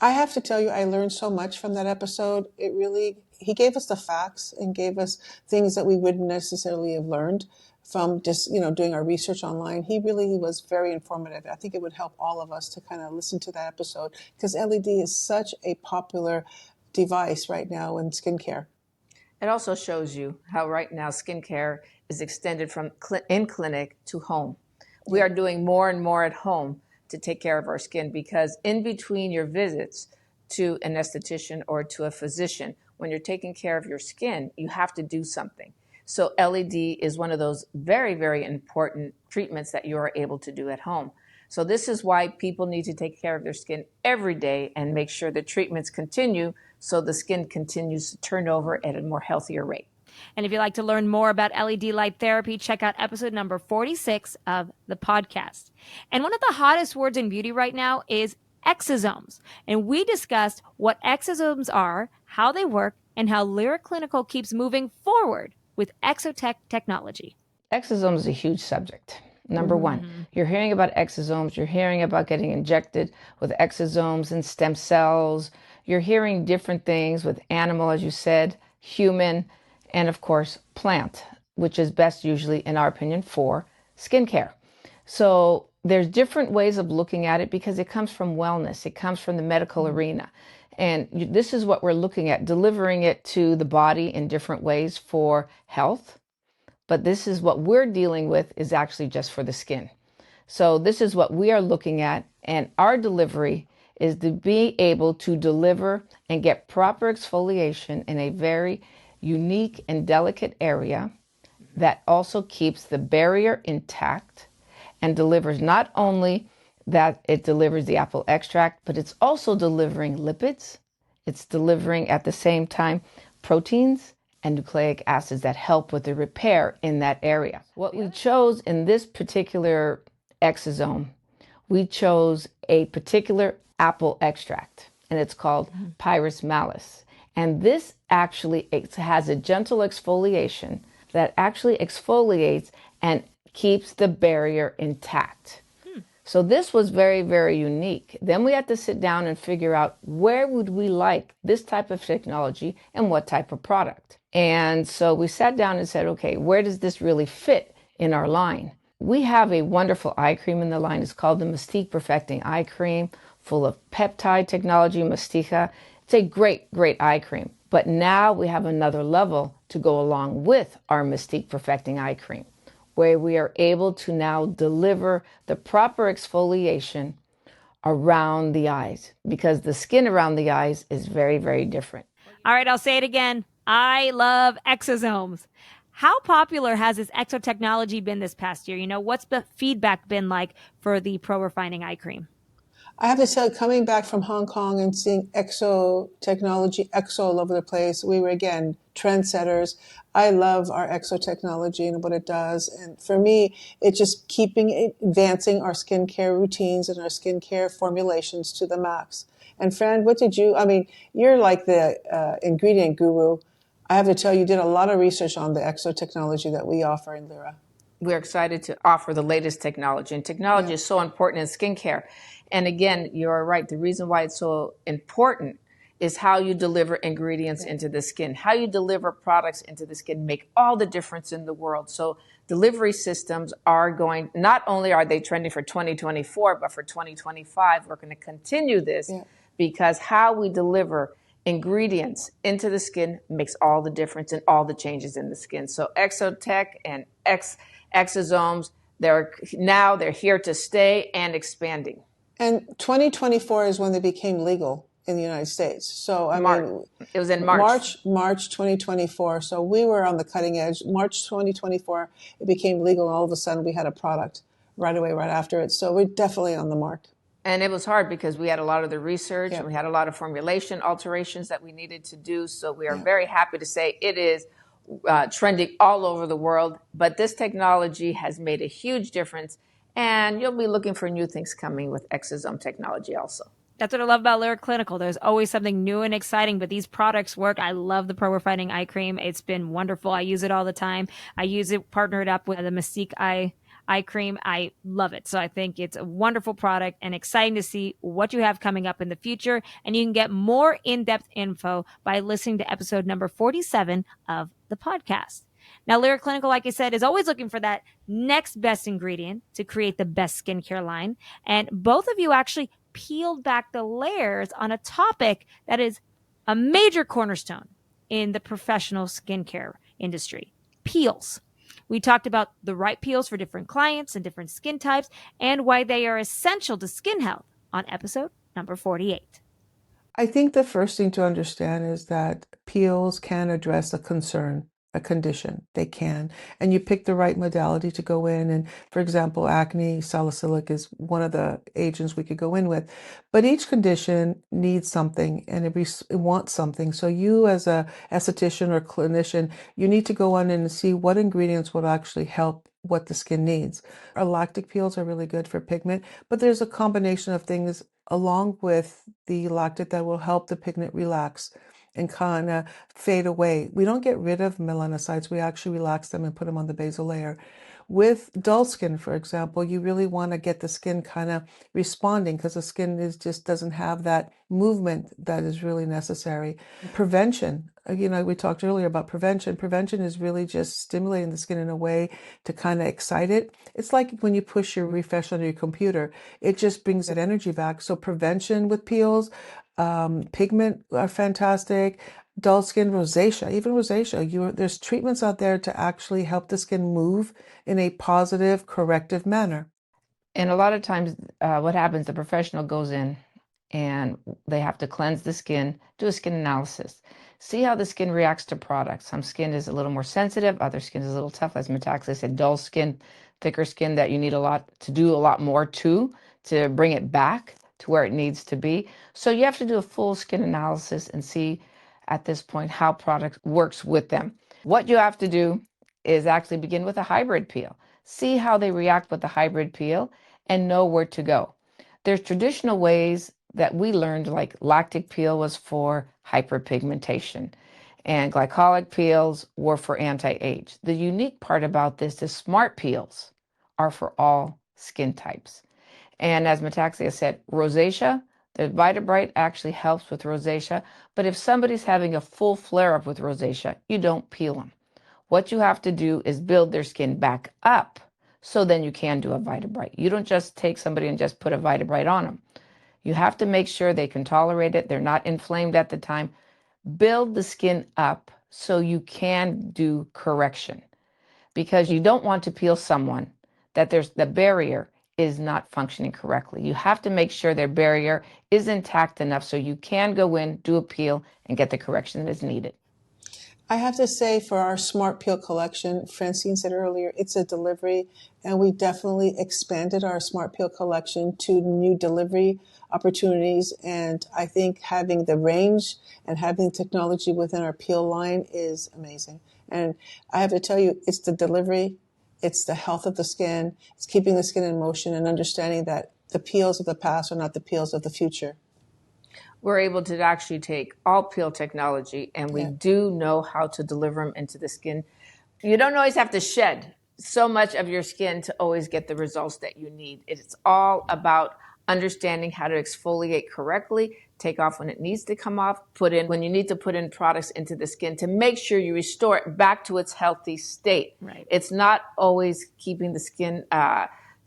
I have to tell you, I learned so much from that episode. He gave us the facts and gave us things that we wouldn't necessarily have learned from just, doing our research online. He really was very informative. I think it would help all of us to kind of listen to that episode, because LED is such a popular device right now in skincare. It also shows you how right now skincare is extended from in clinic to home. We are doing more and more at home to take care of our skin, because in between your visits to an esthetician or to a physician, when you're taking care of your skin, you have to do something. So LED is one of those very, very important treatments that you are able to do at home. So this is why people need to take care of their skin every day and make sure the treatments continue, so the skin continues to turn over at a more healthier rate. And if you'd like to learn more about LED light therapy, check out episode number 46 of the podcast. And one of the hottest words in beauty right now is exosomes. And we discussed what exosomes are, how they work, and how Lira Clinical keeps moving forward with EXO-tech technology. Exosomes is a huge subject. Number one, you're hearing about exosomes. You're hearing about getting injected with exosomes and stem cells. You're hearing different things with animal, as you said, human, and of course, plant, which is best usually, in our opinion, for skincare. So there's different ways of looking at it, because it comes from wellness. It comes from the medical arena. And this is what we're looking at, delivering it to the body in different ways for health. But this is what we're dealing with is actually just for the skin. So this is what we are looking at. And our delivery is to be able to deliver and get proper exfoliation in a very unique and delicate area that also keeps the barrier intact and delivers not only that it delivers the apple extract, but it's also delivering lipids. It's delivering at the same time proteins and nucleic acids that help with the repair in that area. What we chose in this particular exosome, we chose a particular apple extract, and it's called Pyrus malis. And this actually has a gentle exfoliation that actually exfoliates and keeps the barrier intact. So this was very, very unique. Then we had to sit down and figure out where would we like this type of technology and what type of product. And so we sat down and said, okay, where does this really fit in our line? We have a wonderful eye cream in the line. It's called the Mystique Perfecting Eye Cream, full of peptide technology, Mystica. It's a great, great eye cream. But now we have another level to go along with our Mystique Perfecting Eye Cream, where we are able to now deliver the proper exfoliation around the eyes, because the skin around the eyes is very, very different. All right, I'll say it again. I love exosomes. How popular has this EXO technology been this past year? What's the feedback been like for the Pro Refining Eye Cream? I have to say, coming back from Hong Kong and seeing EXO technology, EXO all over the place, we were, again, trendsetters. I love our EXO technology and what it does. And for me, it's just advancing our skincare routines and our skincare formulations to the max. And Fran, you're like the ingredient guru. I have to tell you, did a lot of research on the EXO technology that we offer in Lira. We're excited to offer the latest technology, and technology is so important in skincare. And again, you're right. The reason why it's so important is how you deliver ingredients into the skin. How you deliver products into the skin make all the difference in the world. So delivery systems not only are they trending for 2024, but for 2025, we're going to continue this because how we deliver ingredients into the skin makes all the difference and all the changes in the skin. So EXO-tech and exosomes, they're here to stay and expanding. And 2024 is when they became legal in the United States. So it was in March. March 2024. So we were on the cutting edge. March 2024, it became legal, and all of a sudden we had a product right away, right after it. So we're definitely on the mark. And it was hard because we had a lot of the research and we had a lot of formulation alterations that we needed to do. So we are very happy to say it is trending all over the world. But this technology has made a huge difference. And you'll be looking for new things coming with exosome technology also. That's what I love about Lira Clinical. There's always something new and exciting, but these products work. I love the Pro Refining Eye Cream. It's been wonderful. I use it all the time. I use it partnered up with the Mystique Eye Cream. I love it. So I think it's a wonderful product and exciting to see what you have coming up in the future. And you can get more in-depth info by listening to episode number 47 of the podcast. Now, Lira Clinical, like I said, is always looking for that next best ingredient to create the best skincare line. And both of you actually peeled back the layers on a topic that is a major cornerstone in the professional skincare industry, peels. We talked about the right peels for different clients and different skin types and why they are essential to skin health on episode number 48. I think the first thing to understand is that peels can address a concern, a condition. They can. And you pick the right modality to go in. And for example, acne, salicylic is one of the agents we could go in with. But each condition needs something and it wants something. So you as a esthetician or clinician, you need to go on and see what ingredients will actually help what the skin needs. Our lactic peels are really good for pigment, but there's a combination of things along with the lactic that will help the pigment relax and kind of fade away. We don't get rid of melanocytes. We actually relax them and put them on the basal layer. With dull skin, for example, you really want to get the skin kind of responding because the skin just doesn't have that movement that is really necessary. Prevention, we talked earlier about prevention. Prevention is really just stimulating the skin in a way to kind of excite it. It's like when you push your refresh on your computer, it just brings that energy back. So prevention with peels, pigment are fantastic. Dull skin, rosacea, even rosacea. There's treatments out there to actually help the skin move in a positive, corrective manner. And a lot of times what happens, the professional goes in and they have to cleanse the skin, do a skin analysis, see how the skin reacts to products. Some skin is a little more sensitive, other skin is a little tough. As Metaxia said, dull skin, thicker skin that you need a lot more to bring it back to where it needs to be. So you have to do a full skin analysis and see at this point how product works with them. What you have to do is actually begin with a hybrid peel. See how they react with the hybrid peel and know where to go. There's traditional ways that we learned, like lactic peel was for hyperpigmentation and glycolic peels were for anti-age. The unique part about this is smart peels are for all skin types. And as Metaxia said, rosacea, the Vitabright actually helps with rosacea. But if somebody's having a full flare-up with rosacea, you don't peel them. What you have to do is build their skin back up so then you can do a Vitabright. You don't just take somebody and just put a Vitabright on them. You have to make sure they can tolerate it. They're not inflamed at the time. Build the skin up so you can do correction, because you don't want to peel someone that there's the barrier is not functioning correctly. You have to make sure their barrier is intact enough so you can go in, do a peel, and get the correction that is needed. I have to say, for our Smart Peel collection, Francine said earlier, it's a delivery, and we definitely expanded our Smart Peel collection to new delivery opportunities. And I think having the range and having technology within our peel line is amazing. And I have to tell you, it's the delivery, it's the health of the skin, it's keeping the skin in motion, and understanding that the peels of the past are not the peels of the future. We're able to actually take all peel technology, and we do know how to deliver them into the skin. You don't always have to shed so much of your skin to always get the results that you need. It's all about understanding how to exfoliate correctly, take off when it needs to come off, put in when you need to put in products into the skin to make sure you restore it back to its healthy state. Right. It's not always keeping the skin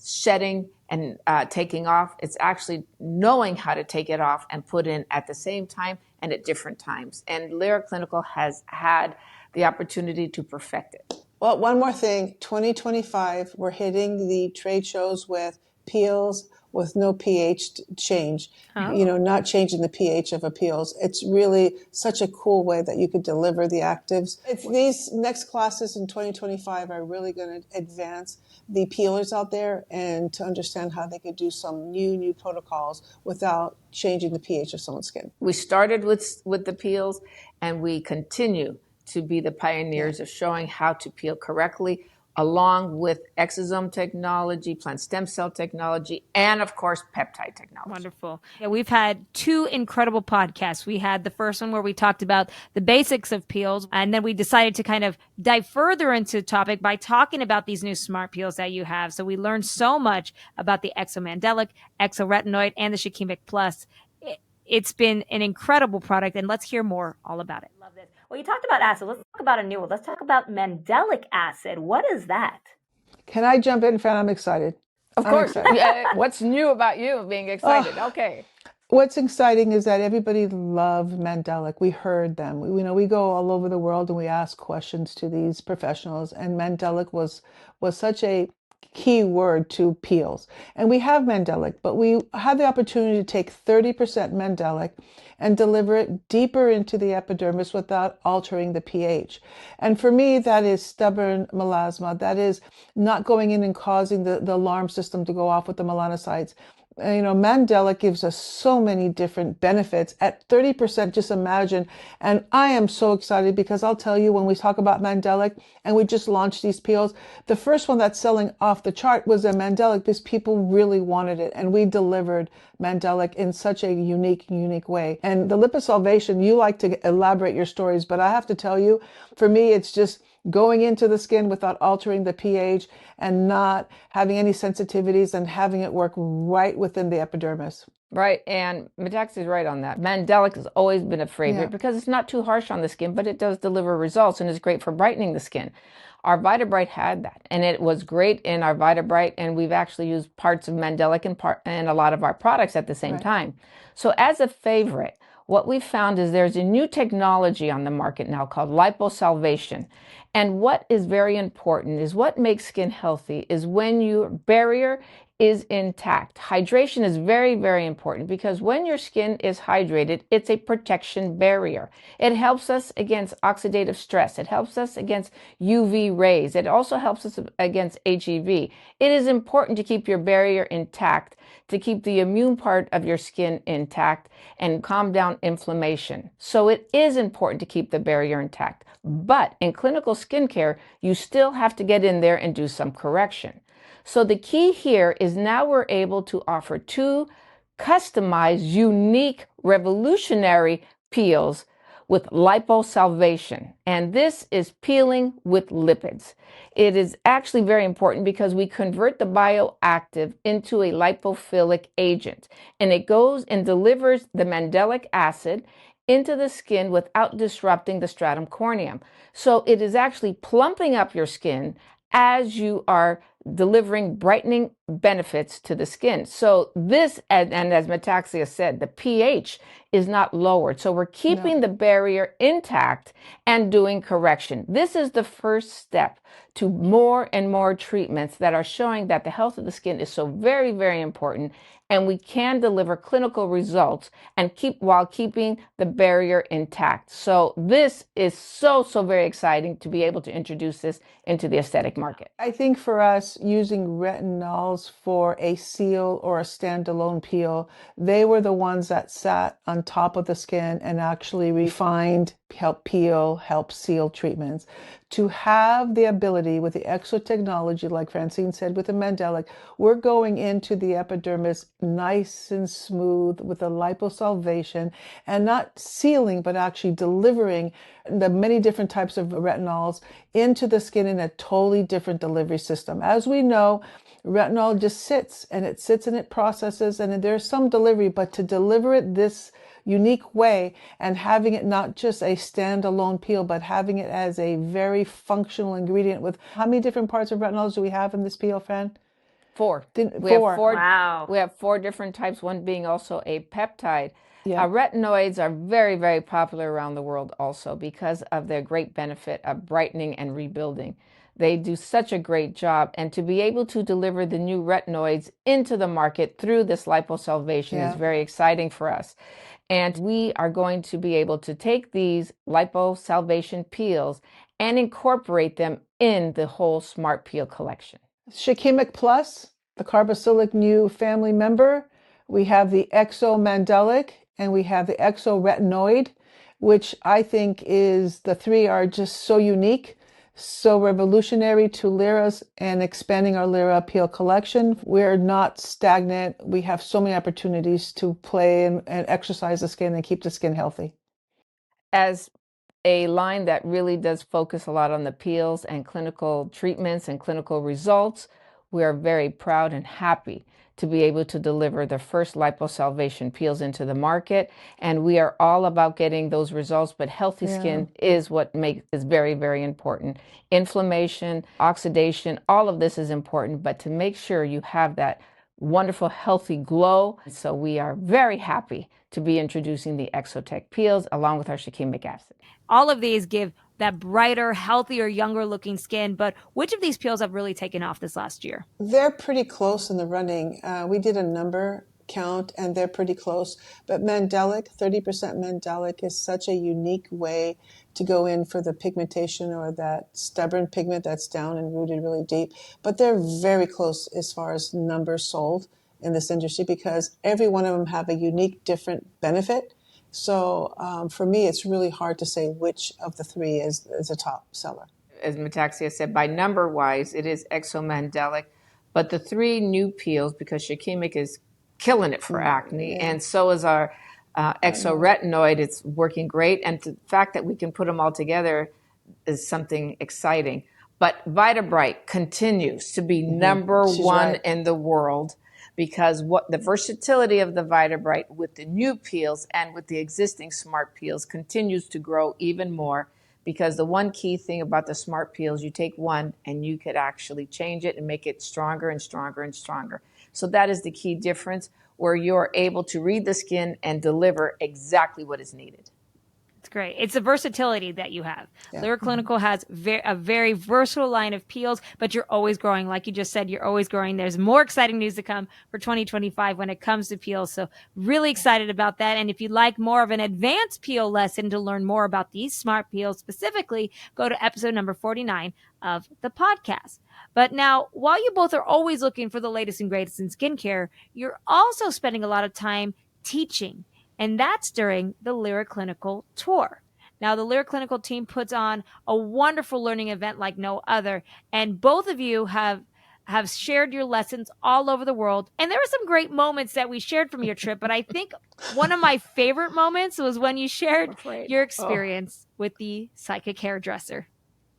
shedding and taking off. It's actually knowing how to take it off and put in at the same time and at different times. And Lira Clinical has had the opportunity to perfect it. Well, one more thing, 2025, we're hitting the trade shows with peels with no pH change, not changing the pH of a peels. It's really such a cool way that you could deliver the actives. These next classes in 2025 are really going to advance the peelers out there and to understand how they could do some new protocols without changing the pH of someone's skin. We started with the peels, and we continue to be the pioneers of showing how to peel correctly, along with exosome technology, plant stem cell technology, and of course, peptide technology. Wonderful. Yeah, we've had two incredible podcasts. We had the first one where we talked about the basics of peels, and then we decided to kind of dive further into the topic by talking about these new smart peels that you have. So we learned so much about the Exo-Mandelic, Exo-Retinoid, and the Shikimic Plus. It's been an incredible product, and let's hear more all about it. Love this. Well, you talked about acid. Let's talk about a new one. Let's talk about mandelic acid. What is that? Can I jump in, Fran? I'm excited. Of course. What's new about you being excited? Okay. What's exciting is that everybody loved Mandelic. We heard them. We go all over the world and we ask questions to these professionals, and Mandelic was such a key word to peels. And we have Mandelic, but we had the opportunity to take 30% Mandelic and deliver it deeper into the epidermis without altering the pH. And for me, that is stubborn melasma. That is not going in and causing the alarm system to go off with the melanocytes. Mandelic gives us so many different benefits at 30%, just imagine. And I am so excited because I'll tell you, when we talk about Mandelic and we just launched these peels, the first one that's selling off the chart was a Mandelic because people really wanted it. And we delivered Mandelic in such a unique way. And the liposalvation, you like to elaborate your stories, but I have to tell you, for me, it's just going into the skin without altering the pH and not having any sensitivities and having it work right within the epidermis. Right, and Metaxia is right on that. Mandelic has always been a favorite because it's not too harsh on the skin, but it does deliver results and is great for brightening the skin. Our VitaBright had that, and it was great in our VitaBright, and we've actually used parts of Mandelic in a lot of our products at the same time. So as a favorite, what we found is there's a new technology on the market now called liposalvation. And what is very important is what makes skin healthy is when your barrier is intact. Hydration is very, very important because when your skin is hydrated, it's a protection barrier. It helps us against oxidative stress. It helps us against UV rays. It also helps us against HEV. It is important to keep your barrier intact, to keep the immune part of your skin intact and calm down inflammation. So it is important to keep the barrier intact. But in clinical skincare, you still have to get in there and do some correction. So the key here is now we're able to offer two customized, unique, revolutionary peels with liposalvation. And this is peeling with lipids. It is actually very important because we convert the bioactive into a lipophilic agent. And it goes and delivers the mandelic acid into the skin without disrupting the stratum corneum. So it is actually plumping up your skin as you are delivering brightening benefits to the skin. So this, and as Metaxia said, the pH is not lowered. So we're keeping the barrier intact and doing correction. This is the first step to more and more treatments that are showing that the health of the skin is so very, very important. and we can deliver clinical results and while keeping the barrier intact. So this is so very exciting to be able to introduce this into the aesthetic market. I think for us, using retinols for a seal or a standalone peel, they were the ones that sat on top of the skin and actually refined, help peel, help seal treatments. To have the ability with the EXO technology, like Francine said, with the Mandelic, we're going into the epidermis nice and smooth with the liposalvation and not sealing, but actually delivering the many different types of retinols into the skin in a totally different delivery system. As we know, retinol just sits and it processes, and there's some delivery, but to deliver it this unique way and having it not just a standalone peel, but having it as a very functional ingredient with how many different parts of retinols do we have in this peel, Fran? Four. Four. Wow. We have 4 different types, one being also a peptide. Yeah. Retinoids are very popular around the world also because of their great benefit of brightening and rebuilding. They do such a great job, and to be able to deliver the new retinoids into the market through this liposalvation is very exciting for us. And we are going to be able to take these liposalvation peels and incorporate them in the whole Smart Peel collection. Shikimic Plus, the carboxylic new family member. We have the EXO Mandelic and we have the EXO Retinoid, which I think is, the three are just so unique, so revolutionary to Lira's and expanding our Lira Peel collection. We're not stagnant. We have so many opportunities to play and exercise the skin and keep the skin healthy. As a line that really does focus a lot on the peels and clinical treatments and clinical results, we are very proud and happy to be able to deliver the first liposalvation peels into the market. And we are all about getting those results, but healthy skin is what is very important. Inflammation, oxidation, all of this is important, but to make sure you have that wonderful, healthy glow. So we are very happy to be introducing the EXO-tech peels along with our shikimic acid. All of these give that brighter, healthier, younger looking skin, but which of these peels have really taken off this last year? They're pretty close in the running. We did a number count and they're pretty close. But Mandelic, 30% Mandelic is such a unique way to go in for the pigmentation or that stubborn pigment that's down and rooted really deep. But they're very close as far as numbers sold in this industry because every one of them have a unique, different benefit. So for me, it's really hard to say which of the three is a top seller. As Metaxia said, by number-wise, it is EXO Mandelic. But the 3 new peels, because shikimic is killing it for acne, and so is our EXO Retinoid. It's working great. And the fact that we can put them all together is something exciting. But VitaBright continues to be number one in the world, because what the versatility of the VitaBright with the new peels and with the existing Smart Peels continues to grow even more, because the one key thing about the Smart Peels, you take one and you could actually change it and make it stronger and stronger and stronger. So that is the key difference, where you're able to read the skin and deliver exactly what is needed. It's great. It's the versatility that you have. Yeah. Lira Clinical has a very versatile line of peels, but you're always growing. Like you just said, you're always growing. There's more exciting news to come for 2025 when it comes to peels. So really excited about that. And if you'd like more of an advanced peel lesson to learn more about these smart peels specifically, go to episode number 49 of the podcast. But now, while you both are always looking for the latest and greatest in skincare, you're also spending a lot of time teaching. And that's during the Lira Clinical tour. Now, the Lira Clinical team puts on a wonderful learning event like no other. And both of you have shared your lessons all over the world. And there were some great moments that we shared from your trip. But I think one of my favorite moments was when you shared your experience with the psychic hairdresser.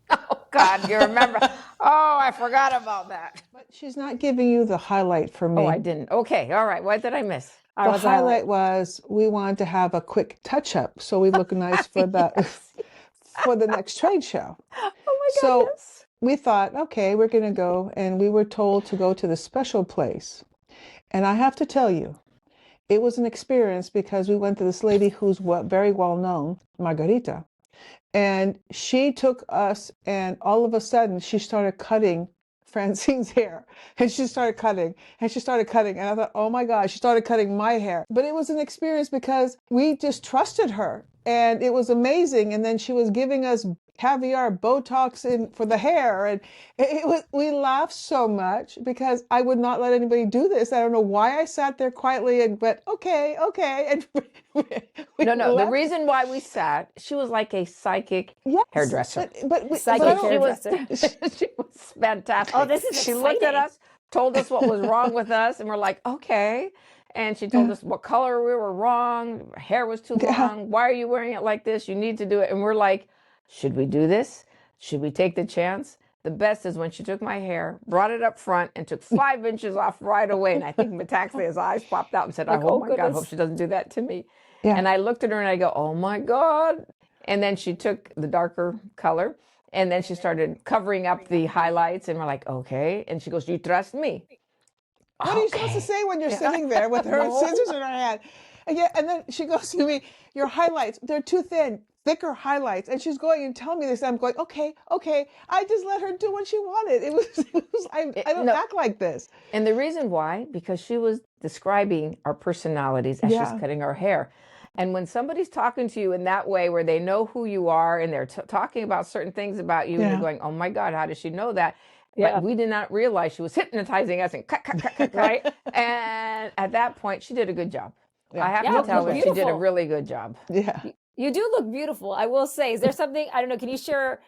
Oh, God, you remember. Oh, I forgot about that. But she's not giving you the highlight for me. Oh, I didn't. Okay, all right. What did I miss? The highlight was we wanted to have a quick touch-up so we look nice for for the next trade show. Oh, my goodness. So we thought, okay, we're going to go. And we were told to go to the special place. And I have to tell you, it was an experience because we went to this lady who's very well known, Margarita. And she took us, and all of a sudden, she started cutting Francine's hair, and she started cutting, and she started cutting, and I thought, oh my God, she started cutting my hair. But it was an experience because we just trusted her, and it was amazing. And then she was giving us caviar Botox for the hair, and we laughed so much because I would not let anybody do this. I don't know why I sat there quietly and went, okay, and No. The reason why we sat, she was like a psychic hairdresser. Psychic hairdresser. She was fantastic. Oh, this is She exciting. looked at us, told us what was wrong with us, and we're like, okay. And she told us what color we were wrong. Her hair was too long. Why are you wearing it like this? You need to do it. And we're like, should we do this? Should we take the chance? The best is when she took my hair, brought it up front, and took 5 inches off right away. And I think Metaxia's eyes popped out and said, Like, oh oh my God, I goodness. hope she doesn't do that to me. Yeah. And I looked at her and I go, oh my God. And then she took the darker color and then she started covering up the highlights. And we're like, okay. And she goes, you trust me? What are you supposed to say when you're sitting there with her scissors in her hand? And then she goes to me, your highlights, they're too thin, thicker highlights. And she's going and telling me this. And I'm going, okay. I just let her do what she wanted. I don't act like this. And the reason why, because she was describing our personalities as she's cutting our hair. And when somebody's talking to you in that way, where they know who you are and they're talking about certain things about you, and you're going, oh my God, how does she know that? Yeah. But we did not realize she was hypnotizing us and cut. Right. And at that point, she did a good job. Yeah. I have Yeah, to tell her, she did a beautiful. really good job. Yeah. You do look beautiful, I will say. Is there something, I don't know, can you share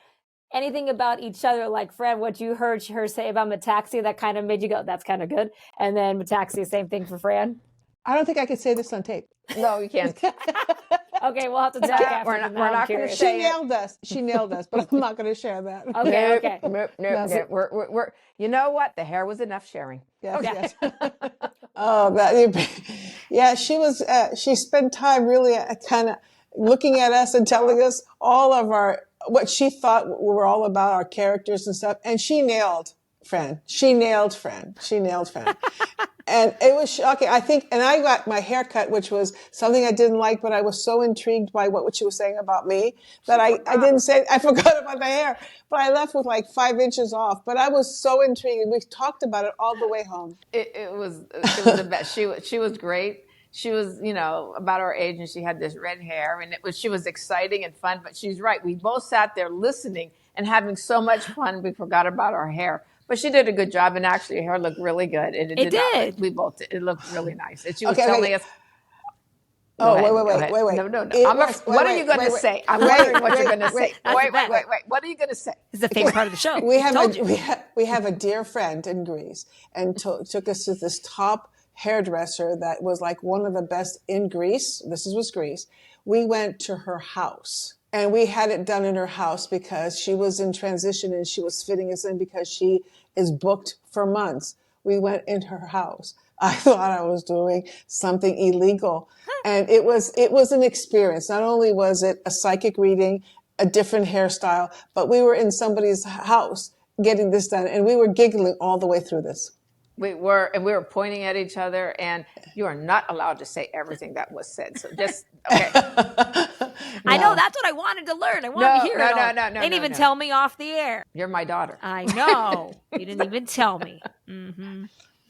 anything about each other? Like, Fran, what you heard her say about Metaxia that kind of made you go, that's kind of good. And then Metaxia, same thing for Fran. I don't think I could say this on tape. No, you can't. Okay, we'll have to talk after. We're not going to She say it. nailed us, but I'm not going to share that. Okay. No. We're, you know what? The hair was enough sharing. Yes. She was. She spent time really kind of looking at us and telling us all of what she thought we were all about, our characters and stuff. And she nailed Fran. And it was shocking. I think, and I got my haircut, which was something I didn't like, but I was so intrigued by what she was saying about me that I didn't say, I forgot about the hair, but I left with like 5 inches off. But I was so intrigued. We talked about it all the way home. It was the best. She was great. She was, about our age, and she had this red hair, and she was exciting and fun. But she's right. We both sat there listening and having so much fun. We forgot about our hair. But she did a good job, and actually, her hair looked really good. And it did. We both did. It looked really nice. And she was telling us. Oh, wait. No. What are you going to say? I'm wondering what you're going to say. Wait. What are you going to say? This is the favorite part of the show. We have a dear friend in Greece, and took us to this top hairdresser that was like one of the best in Greece. This was Greece. We went to her house. And we had it done in her house because she was in transition and she was fitting us in because she is booked for months. We went into her house. I thought I was doing something illegal. And it was an experience. Not only was it a psychic reading, a different hairstyle, but we were in somebody's house getting this done. And we were giggling all the way through this. We were pointing at each other, and you are not allowed to say everything that was said. So just, okay. I know, that's what I wanted to learn. I wanted to hear it all. No. They didn't even tell me off the air. You're my daughter. I know. You didn't even tell me. Mm-hmm.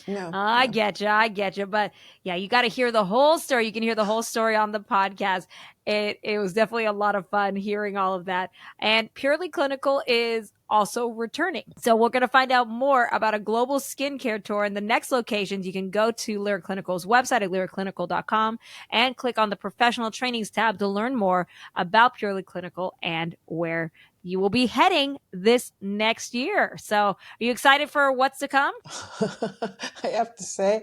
No. I get you. But yeah, you got to hear the whole story. You can hear the whole story on the podcast. It was definitely a lot of fun hearing all of that. And Purely Clinical is also returning. So we're going to find out more about a global skincare tour in the next locations. You can go to Lira Clinical's website at liraclinical.com and click on the professional trainings tab to learn more about Purely Clinical and where you will be heading this next year. So are you excited for what's to come? I have to say,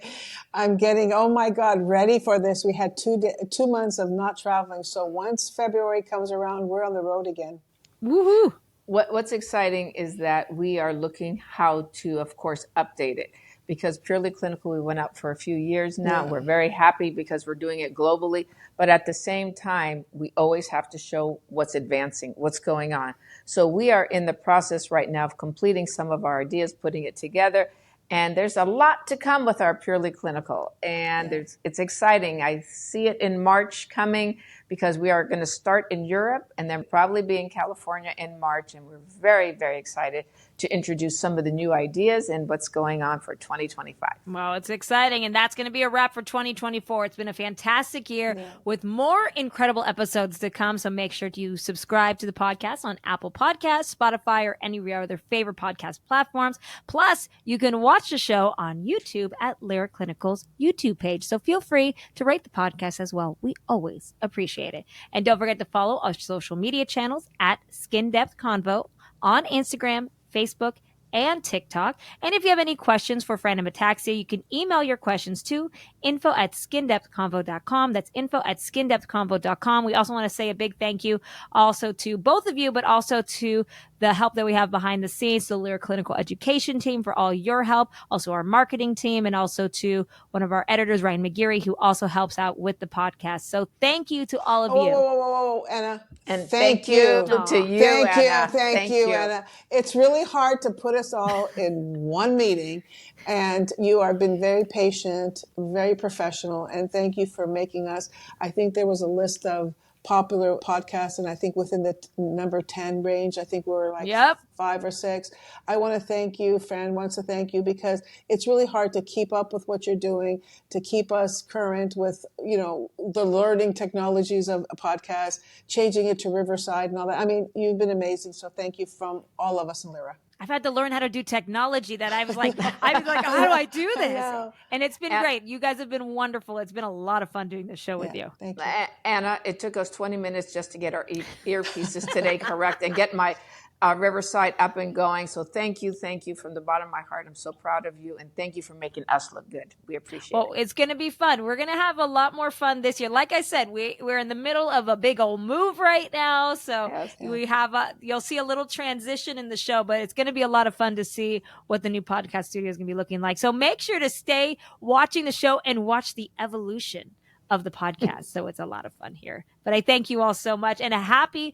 I'm getting, oh my God, ready for this. We had 2 months of not traveling. So once February comes around, we're on the road again. Woohoo! What's exciting is that we are looking how to, of course, update it. Because Purely Clinical, we went out for a few years now. Yeah. We're very happy because we're doing it globally. But at the same time, we always have to show what's advancing, what's going on. So we are in the process right now of completing some of our ideas, putting it together. And there's a lot to come with our Purely Clinical. And it's exciting. I see it in March coming because we are going to start in Europe and then probably be in California in March. And we're very, very excited to introduce some of the new ideas and what's going on for 2025. Well, it's exciting, and that's going to be a wrap for 2024. It's been a fantastic year with more incredible episodes to come, so make sure to subscribe to the podcast on Apple Podcasts, Spotify, or any of your other favorite podcast platforms. Plus, you can watch the show on YouTube at Lira Clinical's YouTube page, so feel free to rate the podcast as well. We always appreciate it. And don't forget to follow our social media channels at Skin Depth Convo on Instagram, Facebook, and TikTok. And if you have any questions for Fran and Metaxia, you can email your questions to info@skindepthconvo.com. That's info@skindepthconvo.com. We also want to say a big thank you also to both of you, but also to the help that we have behind the scenes, the Lira Clinical Education team for all your help, also our marketing team, and also to one of our editors, Ryan McGeary, who also helps out with the podcast. So thank you to all of you. Whoa, Anna. And thank you to you, Anna. Thank you, Anna. It's really hard to put us all in one meeting, and you have been very patient, very professional, and thank you for making us. I think there was a list of popular podcasts, and I think within the number 10 range, I think we were like 5 or 6. I want to thank you. Fran wants to thank you because it's really hard to keep up with what you're doing, to keep us current with, the learning technologies of a podcast, changing it to Riverside and all that. I mean, you've been amazing. So thank you from all of us in Lira. I've had to learn how to do technology that I was like, how do I do this? And it's been great. You guys have been wonderful. It's been a lot of fun doing this show with you. Thank you. Anna, it took us 20 minutes just to get our earpieces today correct and get my Riverside up and going. So thank you from the bottom of my heart. I'm so proud of you, and thank you for making us look good. We appreciate it. Well, it's going to be fun. We're going to have a lot more fun this year. Like I said, we're in the middle of a big old move right now, so we have you'll see a little transition in the show, but it's going to be a lot of fun to see what the new podcast studio is going to be looking like. So make sure to stay watching the show and watch the evolution of the podcast. So it's a lot of fun here. But I thank you all so much, and a happy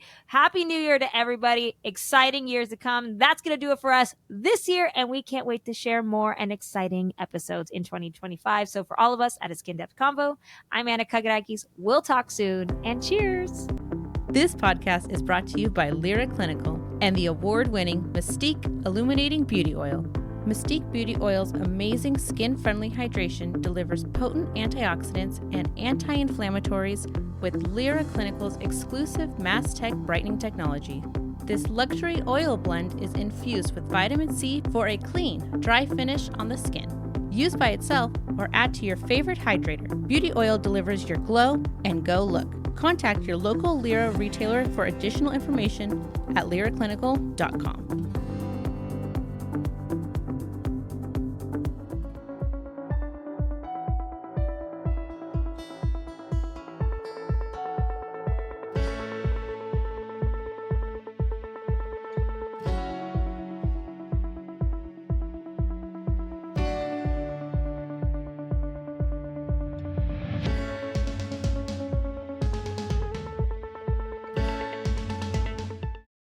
new year to everybody. Exciting years to come. That's going to do it for us this year, and we can't wait to share more and exciting episodes in 2025. So for all of us at A Skin Depth Convo, I'm Anna Kagarakis. We'll talk soon, and cheers. This podcast is brought to you by Lira Clinical and the award-winning Mystique Illuminating Beauty Oil. Mystique Beauty Oil's amazing skin-friendly hydration delivers potent antioxidants and anti-inflammatories with Lira Clinical's exclusive Mass Tech brightening technology. This luxury oil blend is infused with vitamin C for a clean, dry finish on the skin. Use by itself or add to your favorite hydrator. Beauty oil delivers your glow and go look. Contact your local Lira retailer for additional information at liraclinical.com.